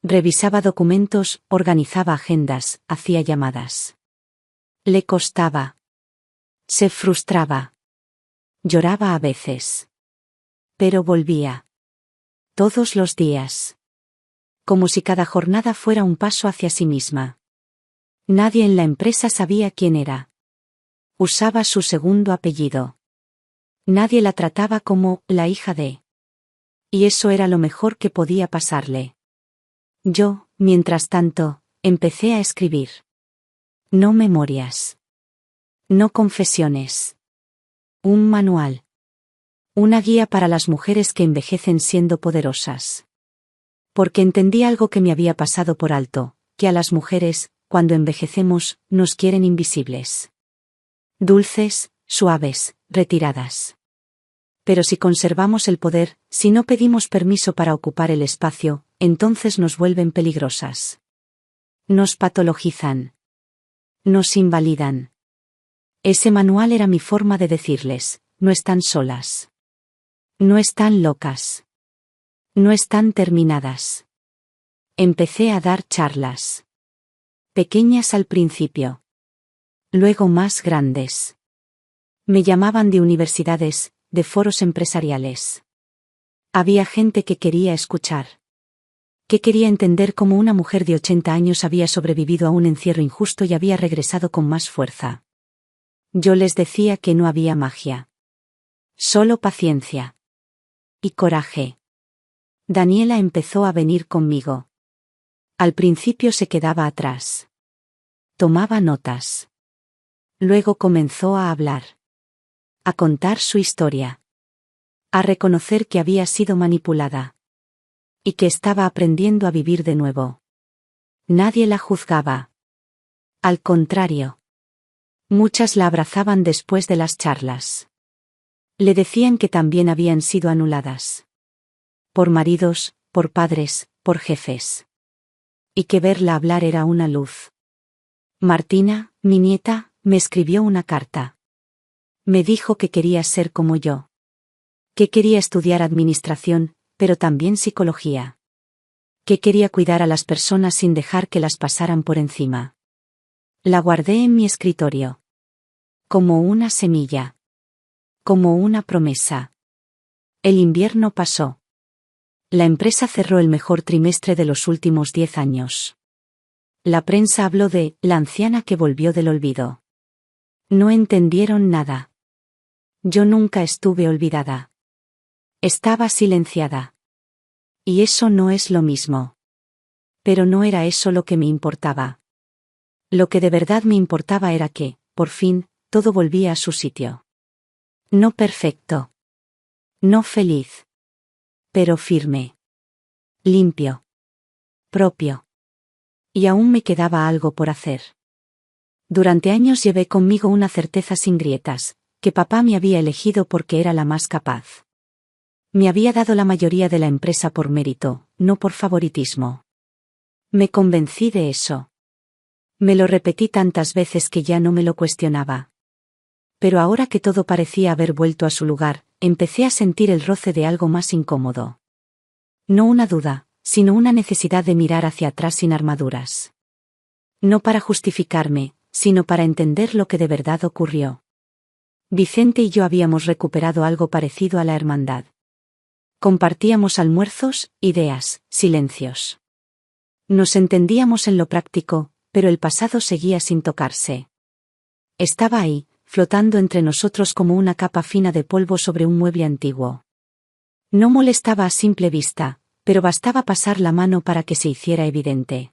Revisaba documentos, organizaba agendas, hacía llamadas. Le costaba. Se frustraba. Lloraba a veces. Pero volvía. Todos los días. Como si cada jornada fuera un paso hacia sí misma. Nadie en la empresa sabía quién era. Usaba su segundo apellido. Nadie la trataba como la hija de. Y eso era lo mejor que podía pasarle. Yo, mientras tanto, empecé a escribir. No memorias. No confesiones. Un manual. Una guía para las mujeres que envejecen siendo poderosas. Porque entendí algo que me había pasado por alto, que a las mujeres, cuando envejecemos, nos quieren invisibles. Dulces, suaves, retiradas. Pero si conservamos el poder, si no pedimos permiso para ocupar el espacio, entonces nos vuelven peligrosas. Nos patologizan. Nos invalidan. Ese manual era mi forma de decirles, no están solas. No están locas. No están terminadas. Empecé a dar charlas. Pequeñas al principio. Luego más grandes. Me llamaban de universidades, de foros empresariales. Había gente que quería escuchar. Que quería entender cómo una mujer de 80 años había sobrevivido a un encierro injusto y había regresado con más fuerza. Yo les decía que no había magia. Solo paciencia. Y coraje. Daniela empezó a venir conmigo. Al principio se quedaba atrás. Tomaba notas. Luego comenzó a hablar. A contar su historia. A reconocer que había sido manipulada. Y que estaba aprendiendo a vivir de nuevo. Nadie la juzgaba. Al contrario. Muchas la abrazaban después de las charlas. Le decían que también habían sido anuladas. Por maridos, por padres, por jefes. Y que verla hablar era una luz. Martina, mi nieta, me escribió una carta. Me dijo que quería ser como yo. Que quería estudiar administración, pero también psicología. Que quería cuidar a las personas sin dejar que las pasaran por encima. La guardé en mi escritorio. Como una semilla. Como una promesa. El invierno pasó. La empresa cerró el mejor trimestre de los últimos 10 años. La prensa habló de la anciana que volvió del olvido. No entendieron nada. Yo nunca estuve olvidada. Estaba silenciada. Y eso no es lo mismo. Pero no era eso lo que me importaba. Lo que de verdad me importaba era que, por fin, todo volvía a su sitio. No perfecto. No feliz. Pero firme. Limpio. Propio. Y aún me quedaba algo por hacer. Durante años llevé conmigo una certeza sin grietas, que papá me había elegido porque era la más capaz. Me había dado la mayoría de la empresa por mérito, no por favoritismo. Me convencí de eso. Me lo repetí tantas veces que ya no me lo cuestionaba. Pero ahora que todo parecía haber vuelto a su lugar, empecé a sentir el roce de algo más incómodo. No una duda, sino una necesidad de mirar hacia atrás sin armaduras. No para justificarme, sino para entender lo que de verdad ocurrió. Vicente y yo habíamos recuperado algo parecido a la hermandad. Compartíamos almuerzos, ideas, silencios. Nos entendíamos en lo práctico, pero el pasado seguía sin tocarse. Estaba ahí, flotando entre nosotros como una capa fina de polvo sobre un mueble antiguo. No molestaba a simple vista, pero bastaba pasar la mano para que se hiciera evidente.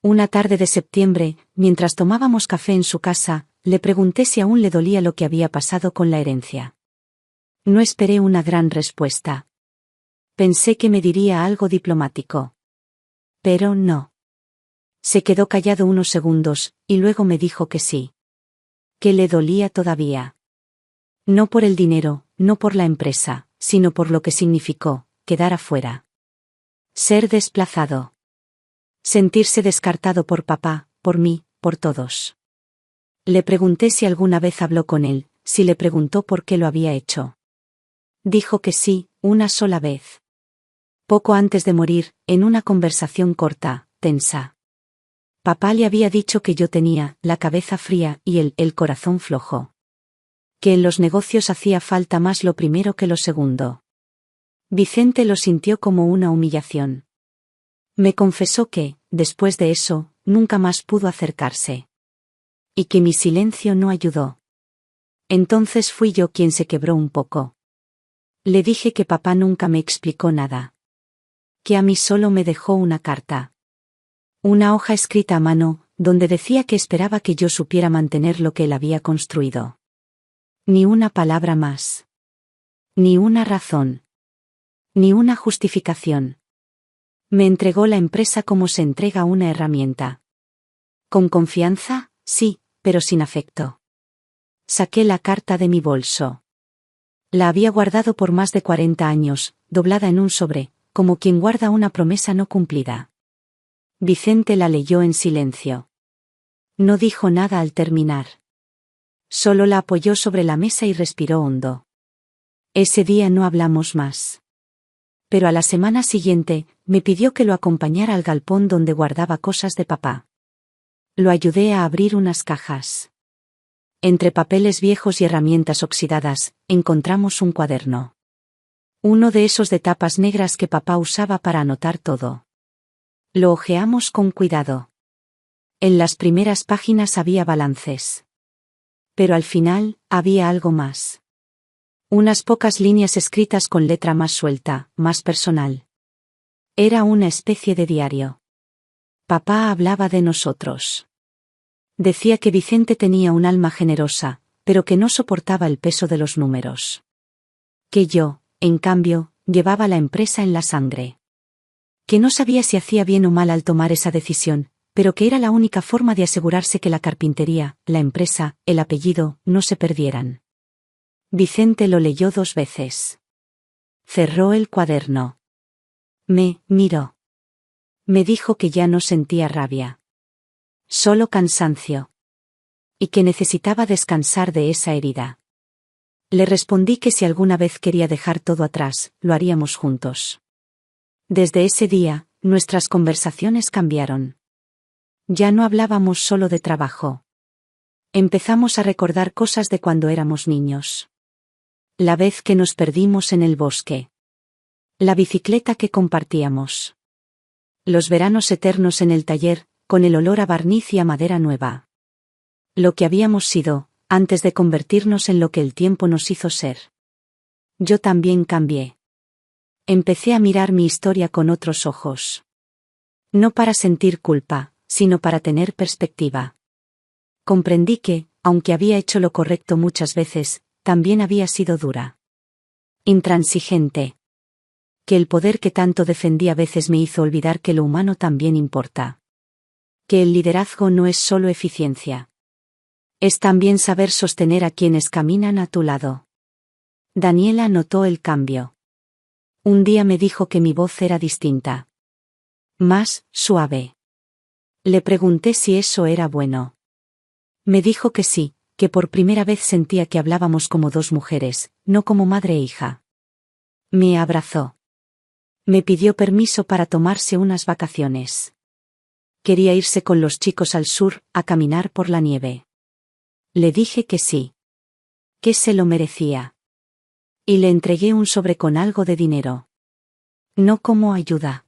Una tarde de septiembre, mientras tomábamos café en su casa, le pregunté si aún le dolía lo que había pasado con la herencia. No esperé una gran respuesta. Pensé que me diría algo diplomático. Pero no. Se quedó callado unos segundos, y luego me dijo que sí. Que le dolía todavía. No por el dinero, no por la empresa, sino por lo que significó, quedar afuera. Ser desplazado. Sentirse descartado por papá, por mí, por todos. Le pregunté si alguna vez habló con él, si le preguntó por qué lo había hecho. Dijo que sí, una sola vez. Poco antes de morir, en una conversación corta, tensa. Papá le había dicho que yo tenía la cabeza fría y el corazón flojo. Que en los negocios hacía falta más lo primero que lo segundo. Vicente lo sintió como una humillación. Me confesó que, después de eso, nunca más pudo acercarse. Y que mi silencio no ayudó. Entonces fui yo quien se quebró un poco. Le dije que papá nunca me explicó nada. Que a mí solo me dejó una carta. Una hoja escrita a mano, donde decía que esperaba que yo supiera mantener lo que él había construido. Ni una palabra más. Ni una razón. Ni una justificación. Me entregó la empresa como se entrega una herramienta. Con confianza, sí, pero sin afecto. Saqué la carta de mi bolso. La había guardado por más de 40 años, doblada en un sobre, como quien guarda una promesa no cumplida. Vicente la leyó en silencio. No dijo nada al terminar. Solo la apoyó sobre la mesa y respiró hondo. Ese día no hablamos más. Pero a la semana siguiente, me pidió que lo acompañara al galpón donde guardaba cosas de papá. Lo ayudé a abrir unas cajas. Entre papeles viejos y herramientas oxidadas, encontramos un cuaderno. Uno de esos de tapas negras que papá usaba para anotar todo. Lo hojeamos con cuidado. En las primeras páginas había balances. Pero al final, había algo más. Unas pocas líneas escritas con letra más suelta, más personal. Era una especie de diario. Papá hablaba de nosotros. Decía que Vicente tenía un alma generosa, pero que no soportaba el peso de los números. Que yo, en cambio, llevaba la empresa en la sangre. Que no sabía si hacía bien o mal al tomar esa decisión, pero que era la única forma de asegurarse que la carpintería, la empresa, el apellido, no se perdieran. Vicente lo leyó 2 veces. Cerró el cuaderno. Me miró. Me dijo que ya no sentía rabia. Solo cansancio. Y que necesitaba descansar de esa herida. Le respondí que si alguna vez quería dejar todo atrás, lo haríamos juntos. Desde ese día, nuestras conversaciones cambiaron. Ya no hablábamos solo de trabajo. Empezamos a recordar cosas de cuando éramos niños. La vez que nos perdimos en el bosque. La bicicleta que compartíamos. Los veranos eternos en el taller, con el olor a barniz y a madera nueva. Lo que habíamos sido, antes de convertirnos en lo que el tiempo nos hizo ser. Yo también cambié. Empecé a mirar mi historia con otros ojos. No para sentir culpa, sino para tener perspectiva. Comprendí que, aunque había hecho lo correcto muchas veces, también había sido dura. Intransigente. Que el poder que tanto defendí a veces me hizo olvidar que lo humano también importa. Que el liderazgo no es solo eficiencia. Es también saber sostener a quienes caminan a tu lado. Daniela notó el cambio. Un día me dijo que mi voz era distinta. Más suave. Le pregunté si eso era bueno. Me dijo que sí, que por primera vez sentía que hablábamos como 2 mujeres, no como madre e hija. Me abrazó. Me pidió permiso para tomarse unas vacaciones. Quería irse con los chicos al sur, a caminar por la nieve. Le dije que sí. Que se lo merecía. Y le entregué un sobre con algo de dinero. No como ayuda.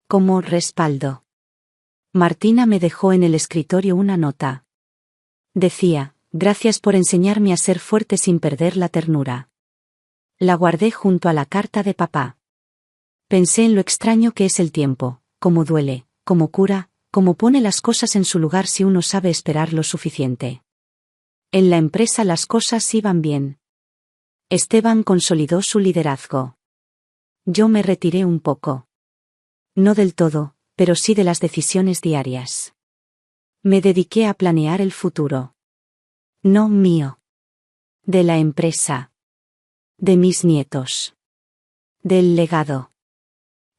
Como respaldo. Martina me dejó en el escritorio una nota. Decía, gracias por enseñarme a ser fuerte sin perder la ternura. La guardé junto a la carta de papá. Pensé en lo extraño que es el tiempo, cómo duele, cómo cura, cómo pone las cosas en su lugar si uno sabe esperar lo suficiente. En la empresa las cosas iban bien. Esteban consolidó su liderazgo. Yo me retiré un poco. No del todo, pero sí de las decisiones diarias. Me dediqué a planear el futuro. No mío. De la empresa. De mis nietos. Del legado.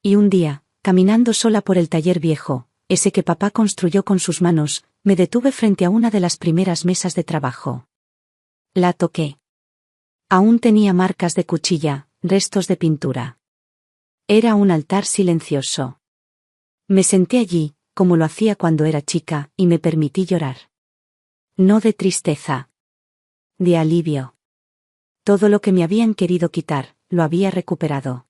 Y un día, caminando sola por el taller viejo, ese que papá construyó con sus manos, me detuve frente a una de las primeras mesas de trabajo. La toqué. Aún tenía marcas de cuchilla, restos de pintura. Era un altar silencioso. Me senté allí, como lo hacía cuando era chica, y me permití llorar. No de tristeza. De alivio. Todo lo que me habían querido quitar, lo había recuperado.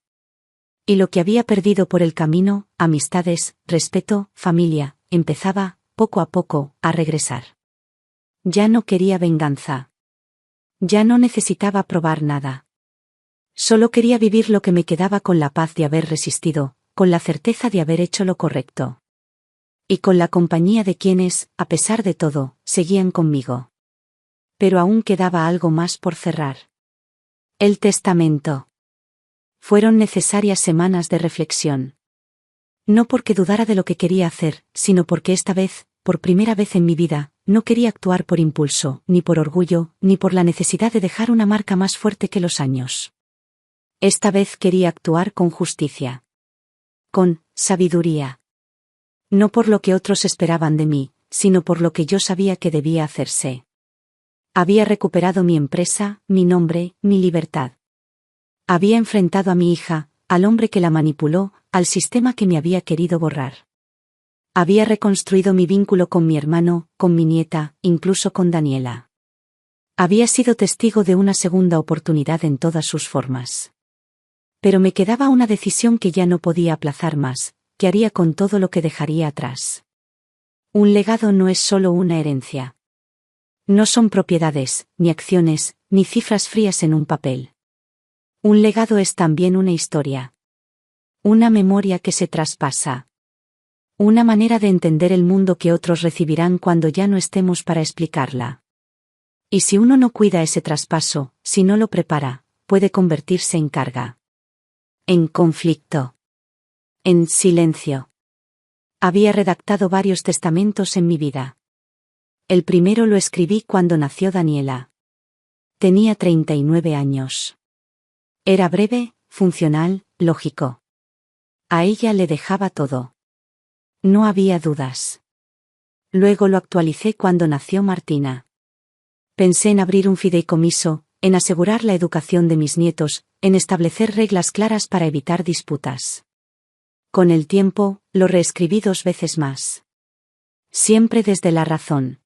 Y lo que había perdido por el camino, amistades, respeto, familia, empezaba, poco a poco, a regresar. Ya no quería venganza. Ya no necesitaba probar nada. Solo quería vivir lo que me quedaba con la paz de haber resistido, con la certeza de haber hecho lo correcto. Y con la compañía de quienes, a pesar de todo, seguían conmigo. Pero aún quedaba algo más por cerrar. El testamento. Fueron necesarias semanas de reflexión. No porque dudara de lo que quería hacer, sino porque esta vez, por primera vez en mi vida, no quería actuar por impulso, ni por orgullo, ni por la necesidad de dejar una marca más fuerte que los años. Esta vez quería actuar con justicia. Con sabiduría. No por lo que otros esperaban de mí, sino por lo que yo sabía que debía hacerse. Había recuperado mi empresa, mi nombre, mi libertad. Había enfrentado a mi hija, al hombre que la manipuló, al sistema que me había querido borrar. Había reconstruido mi vínculo con mi hermano, con mi nieta, incluso con Daniela. Había sido testigo de una segunda oportunidad en todas sus formas. Pero me quedaba una decisión que ya no podía aplazar más: ¿qué haría con todo lo que dejaría atrás? Un legado no es solo una herencia. No son propiedades, ni acciones, ni cifras frías en un papel. Un legado es también una historia. Una memoria que se traspasa. Una manera de entender el mundo que otros recibirán cuando ya no estemos para explicarla. Y si uno no cuida ese traspaso, si no lo prepara, puede convertirse en carga. En conflicto. En silencio. Había redactado varios testamentos en mi vida. El primero lo escribí cuando nació Daniela. Tenía 39 años. Era breve, funcional, lógico. A ella le dejaba todo. No había dudas. Luego lo actualicé cuando nació Martina. Pensé en abrir un fideicomiso, en asegurar la educación de mis nietos, en establecer reglas claras para evitar disputas. Con el tiempo, lo reescribí 2 veces más. Siempre desde la razón.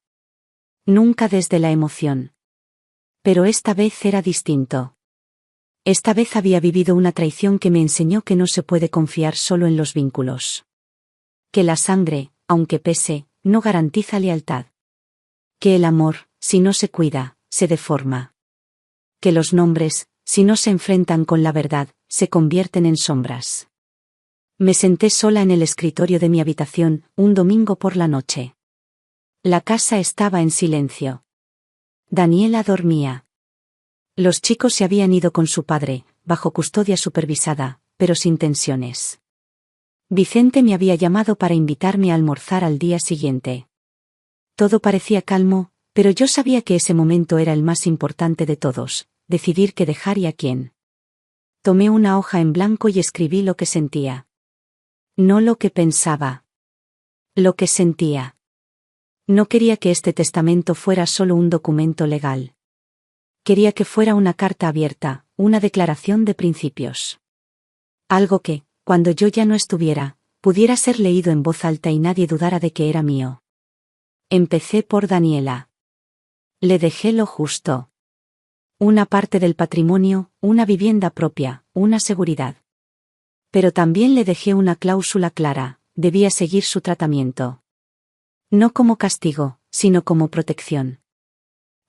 Nunca desde la emoción. Pero esta vez era distinto. Esta vez había vivido una traición que me enseñó que no se puede confiar solo en los vínculos. Que la sangre, aunque pese, no garantiza lealtad. Que el amor, si no se cuida, se deforma. Que los nombres, si no se enfrentan con la verdad, se convierten en sombras. Me senté sola en el escritorio de mi habitación, un domingo por la noche. La casa estaba en silencio. Daniela dormía. Los chicos se habían ido con su padre, bajo custodia supervisada, pero sin tensiones. Vicente me había llamado para invitarme a almorzar al día siguiente. Todo parecía calmo, pero yo sabía que ese momento era el más importante de todos, decidir qué dejar y a quién. Tomé una hoja en blanco y escribí lo que sentía. No lo que pensaba. Lo que sentía. No quería que este testamento fuera solo un documento legal. Quería que fuera una carta abierta, una declaración de principios. Algo que, cuando yo ya no estuviera, pudiera ser leído en voz alta y nadie dudara de que era mío. Empecé por Daniela. Le dejé lo justo. Una parte del patrimonio, una vivienda propia, una seguridad. Pero también le dejé una cláusula clara, debía seguir su tratamiento. No como castigo, sino como protección.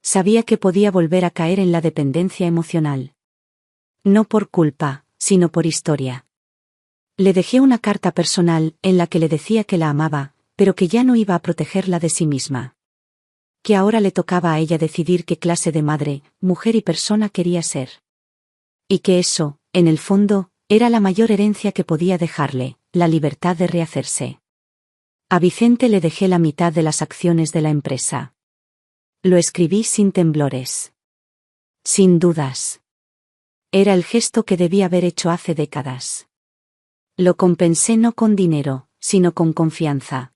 Sabía que podía volver a caer en la dependencia emocional. No por culpa, sino por historia. Le dejé una carta personal, en la que le decía que la amaba, pero que ya no iba a protegerla de sí misma. Que ahora le tocaba a ella decidir qué clase de madre, mujer y persona quería ser. Y que eso, en el fondo, era la mayor herencia que podía dejarle, la libertad de rehacerse. A Vicente le dejé la mitad de las acciones de la empresa. Lo escribí sin temblores. Sin dudas. Era el gesto que debía haber hecho hace décadas. Lo compensé no con dinero, sino con confianza.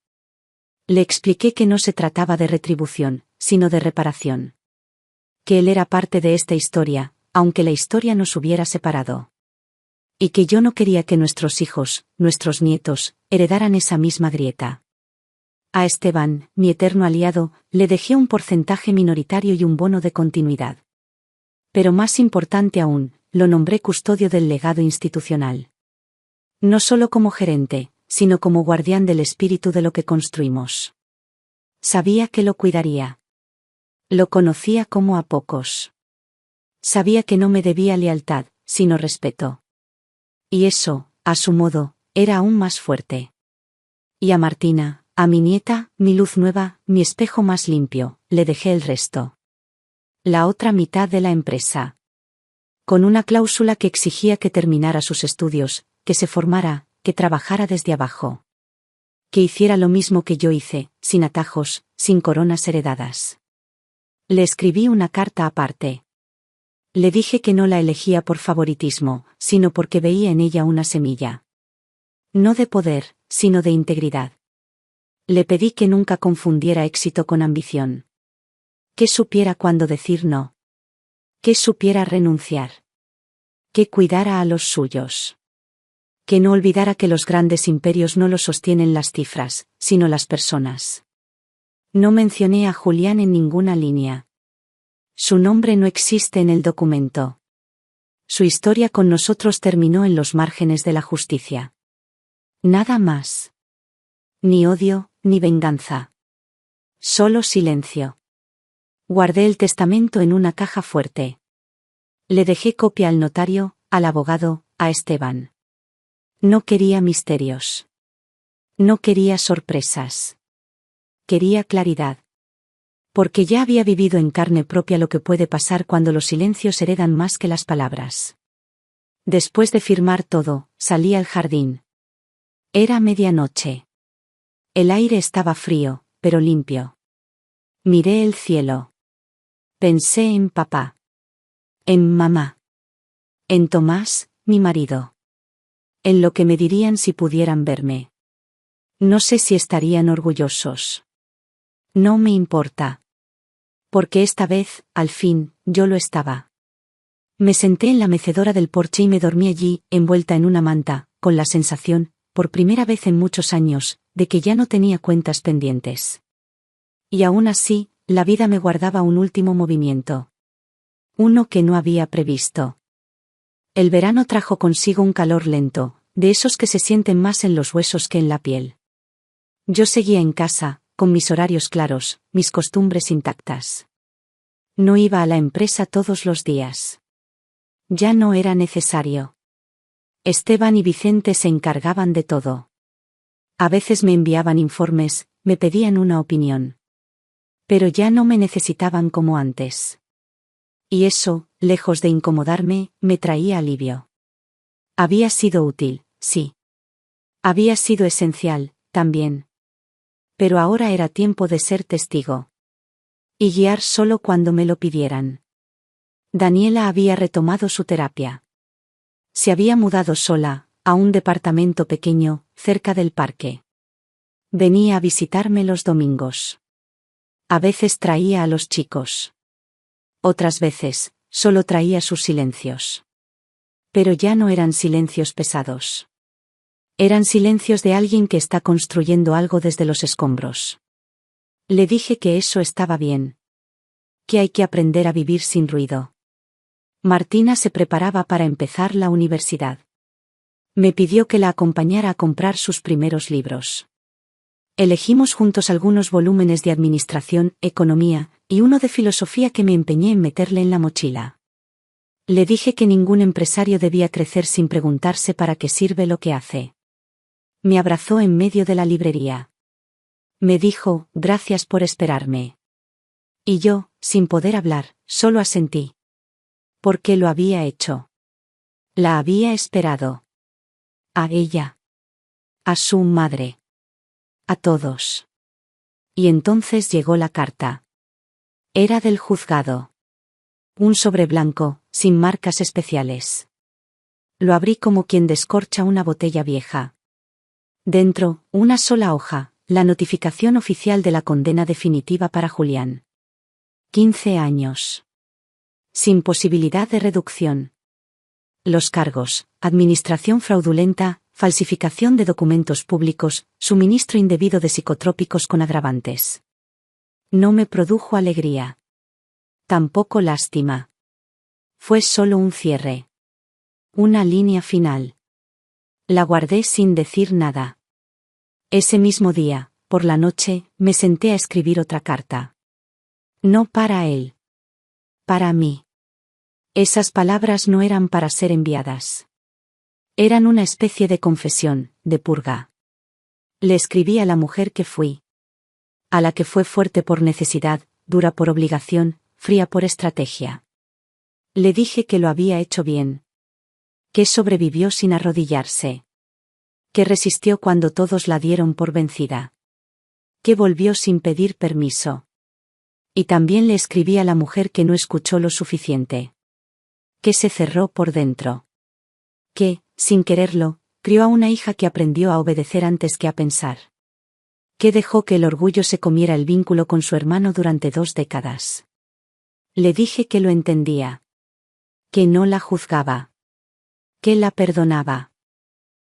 Le expliqué que no se trataba de retribución, sino de reparación. Que él era parte de esta historia, aunque la historia nos hubiera separado. Y que yo no quería que nuestros hijos, nuestros nietos, heredaran esa misma grieta. A Esteban, mi eterno aliado, le dejé un porcentaje minoritario y un bono de continuidad. Pero más importante aún, lo nombré custodio del legado institucional. No solo como gerente, sino como guardián del espíritu de lo que construimos. Sabía que lo cuidaría. Lo conocía como a pocos. Sabía que no me debía lealtad, sino respeto. Y eso, a su modo, era aún más fuerte. Y a Martina, a mi nieta, mi luz nueva, mi espejo más limpio, le dejé el resto. La otra mitad de la empresa. Con una cláusula que exigía que terminara sus estudios, que se formara, que trabajara desde abajo. Que hiciera lo mismo que yo hice, sin atajos, sin coronas heredadas. Le escribí una carta aparte. Le dije que no la elegía por favoritismo, sino porque veía en ella una semilla. No de poder, sino de integridad. Le pedí que nunca confundiera éxito con ambición. Que supiera cuándo decir no. Que supiera renunciar. Que cuidara a los suyos. Que no olvidara que los grandes imperios no los sostienen las cifras, sino las personas. No mencioné a Julián en ninguna línea. Su nombre no existe en el documento. Su historia con nosotros terminó en los márgenes de la justicia. Nada más. Ni odio, ni venganza. Solo silencio. Guardé el testamento en una caja fuerte. Le dejé copia al notario, al abogado, a Esteban. No quería misterios. No quería sorpresas. Quería claridad. Porque ya había vivido en carne propia lo que puede pasar cuando los silencios heredan más que las palabras. Después de firmar todo, salí al jardín. Era medianoche. El aire estaba frío, pero limpio. Miré el cielo. Pensé en papá. En mamá. En Tomás, mi marido. En lo que me dirían si pudieran verme. No sé si estarían orgullosos. No me importa. Porque esta vez, al fin, yo lo estaba. Me senté en la mecedora del porche y me dormí allí, envuelta en una manta, con la sensación, por primera vez en muchos años, de que ya no tenía cuentas pendientes. Y aún así, la vida me guardaba un último movimiento. Uno que no había previsto. El verano trajo consigo un calor lento, de esos que se sienten más en los huesos que en la piel. Yo seguía en casa, con mis horarios claros, mis costumbres intactas. No iba a la empresa todos los días. Ya no era necesario. Esteban y Vicente se encargaban de todo. A veces me enviaban informes, me pedían una opinión. Pero ya no me necesitaban como antes. Y eso, lejos de incomodarme, me traía alivio. Había sido útil, sí. Había sido esencial, también. Pero ahora era tiempo de ser testigo. Y guiar solo cuando me lo pidieran. Daniela había retomado su terapia. Se había mudado sola, a un departamento pequeño, cerca del parque. Venía a visitarme los domingos. A veces traía a los chicos. Otras veces, solo traía sus silencios. Pero ya no eran silencios pesados. Eran silencios de alguien que está construyendo algo desde los escombros. Le dije que eso estaba bien. Que hay que aprender a vivir sin ruido. Martina se preparaba para empezar la universidad. Me pidió que la acompañara a comprar sus primeros libros. Elegimos juntos algunos volúmenes de administración, economía, y uno de filosofía que me empeñé en meterle en la mochila. Le dije que ningún empresario debía crecer sin preguntarse para qué sirve lo que hace. Me abrazó en medio de la librería. Me dijo, gracias por esperarme. Y yo, sin poder hablar, solo asentí. Porque lo había hecho. La había esperado. A ella. A su madre. A todos. Y entonces llegó la carta. Era del juzgado. Un sobre blanco, sin marcas especiales. Lo abrí como quien descorcha una botella vieja. Dentro, una sola hoja, la notificación oficial de la condena definitiva para Julián. 15 años. Sin posibilidad de reducción. Los cargos: administración fraudulenta, falsificación de documentos públicos, suministro indebido de psicotrópicos con agravantes. No me produjo alegría. Tampoco lástima. Fue solo un cierre. Una línea final. La guardé sin decir nada. Ese mismo día, por la noche, me senté a escribir otra carta. No para él. Para mí. Esas palabras no eran para ser enviadas. Eran una especie de confesión, de purga. Le escribí a la mujer que fui. A la que fue fuerte por necesidad, dura por obligación, fría por estrategia. Le dije que lo había hecho bien. Que sobrevivió sin arrodillarse. Que resistió cuando todos la dieron por vencida. Que volvió sin pedir permiso. Y también le escribí a la mujer que no escuchó lo suficiente. Que se cerró por dentro. Que, sin quererlo, crió a una hija que aprendió a obedecer antes que a pensar. Que dejó que el orgullo se comiera el vínculo con su hermano durante 2 décadas. Le dije que lo entendía. Que no la juzgaba. Que la perdonaba.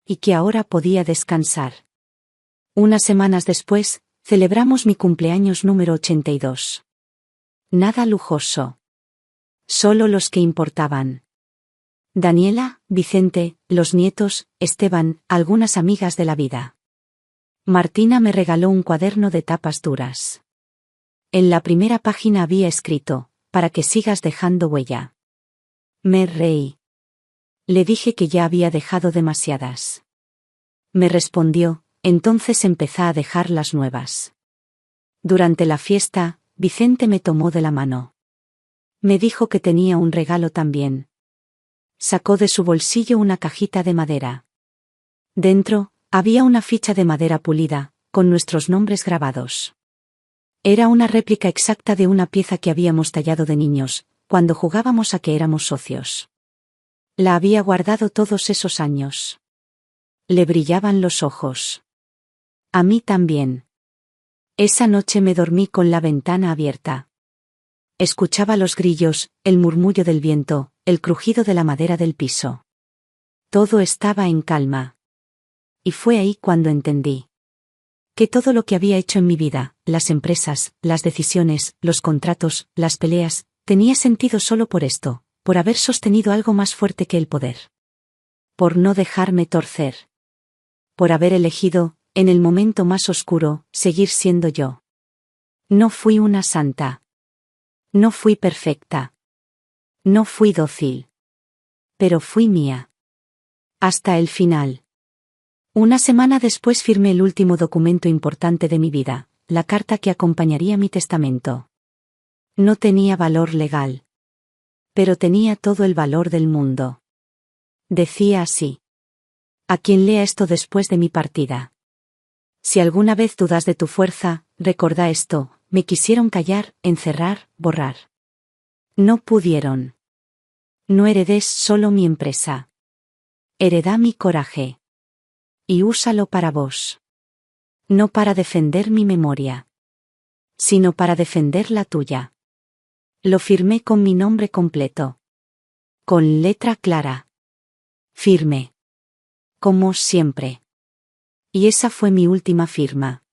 Y que ahora podía descansar. Unas semanas después, celebramos mi cumpleaños número 82. Nada lujoso. Solo los que importaban. Daniela, Vicente, los nietos, Esteban, algunas amigas de la vida. Martina me regaló un cuaderno de tapas duras. En la primera página había escrito, para que sigas dejando huella. Me reí. Le dije que ya había dejado demasiadas. Me respondió, entonces empezá a dejar las nuevas. Durante la fiesta, Vicente me tomó de la mano. Me dijo que tenía un regalo también. Sacó de su bolsillo una cajita de madera. Dentro, había una ficha de madera pulida, con nuestros nombres grabados. Era una réplica exacta de una pieza que habíamos tallado de niños, cuando jugábamos a que éramos socios. La había guardado todos esos años. Le brillaban los ojos. A mí también. Esa noche me dormí con la ventana abierta. Escuchaba los grillos, el murmullo del viento, el crujido de la madera del piso. Todo estaba en calma. Y fue ahí cuando entendí que todo lo que había hecho en mi vida, las empresas, las decisiones, los contratos, las peleas, tenía sentido solo por esto, por haber sostenido algo más fuerte que el poder. Por no dejarme torcer. Por haber elegido, en el momento más oscuro, seguir siendo yo. No fui una santa. No fui perfecta. No fui dócil. Pero fui mía. Hasta el final. Una semana después firmé el último documento importante de mi vida, la carta que acompañaría mi testamento. No tenía valor legal. Pero tenía todo el valor del mundo. Decía así. A quien lea esto después de mi partida. Si alguna vez dudas de tu fuerza, recordá esto, me quisieron callar, encerrar, borrar. No pudieron. No heredés solo mi empresa. Heredá mi coraje. Y úsalo para vos. No para defender mi memoria. Sino para defender la tuya. Lo firmé con mi nombre completo. Con letra clara. Firme. Como siempre. Y esa fue mi última firma.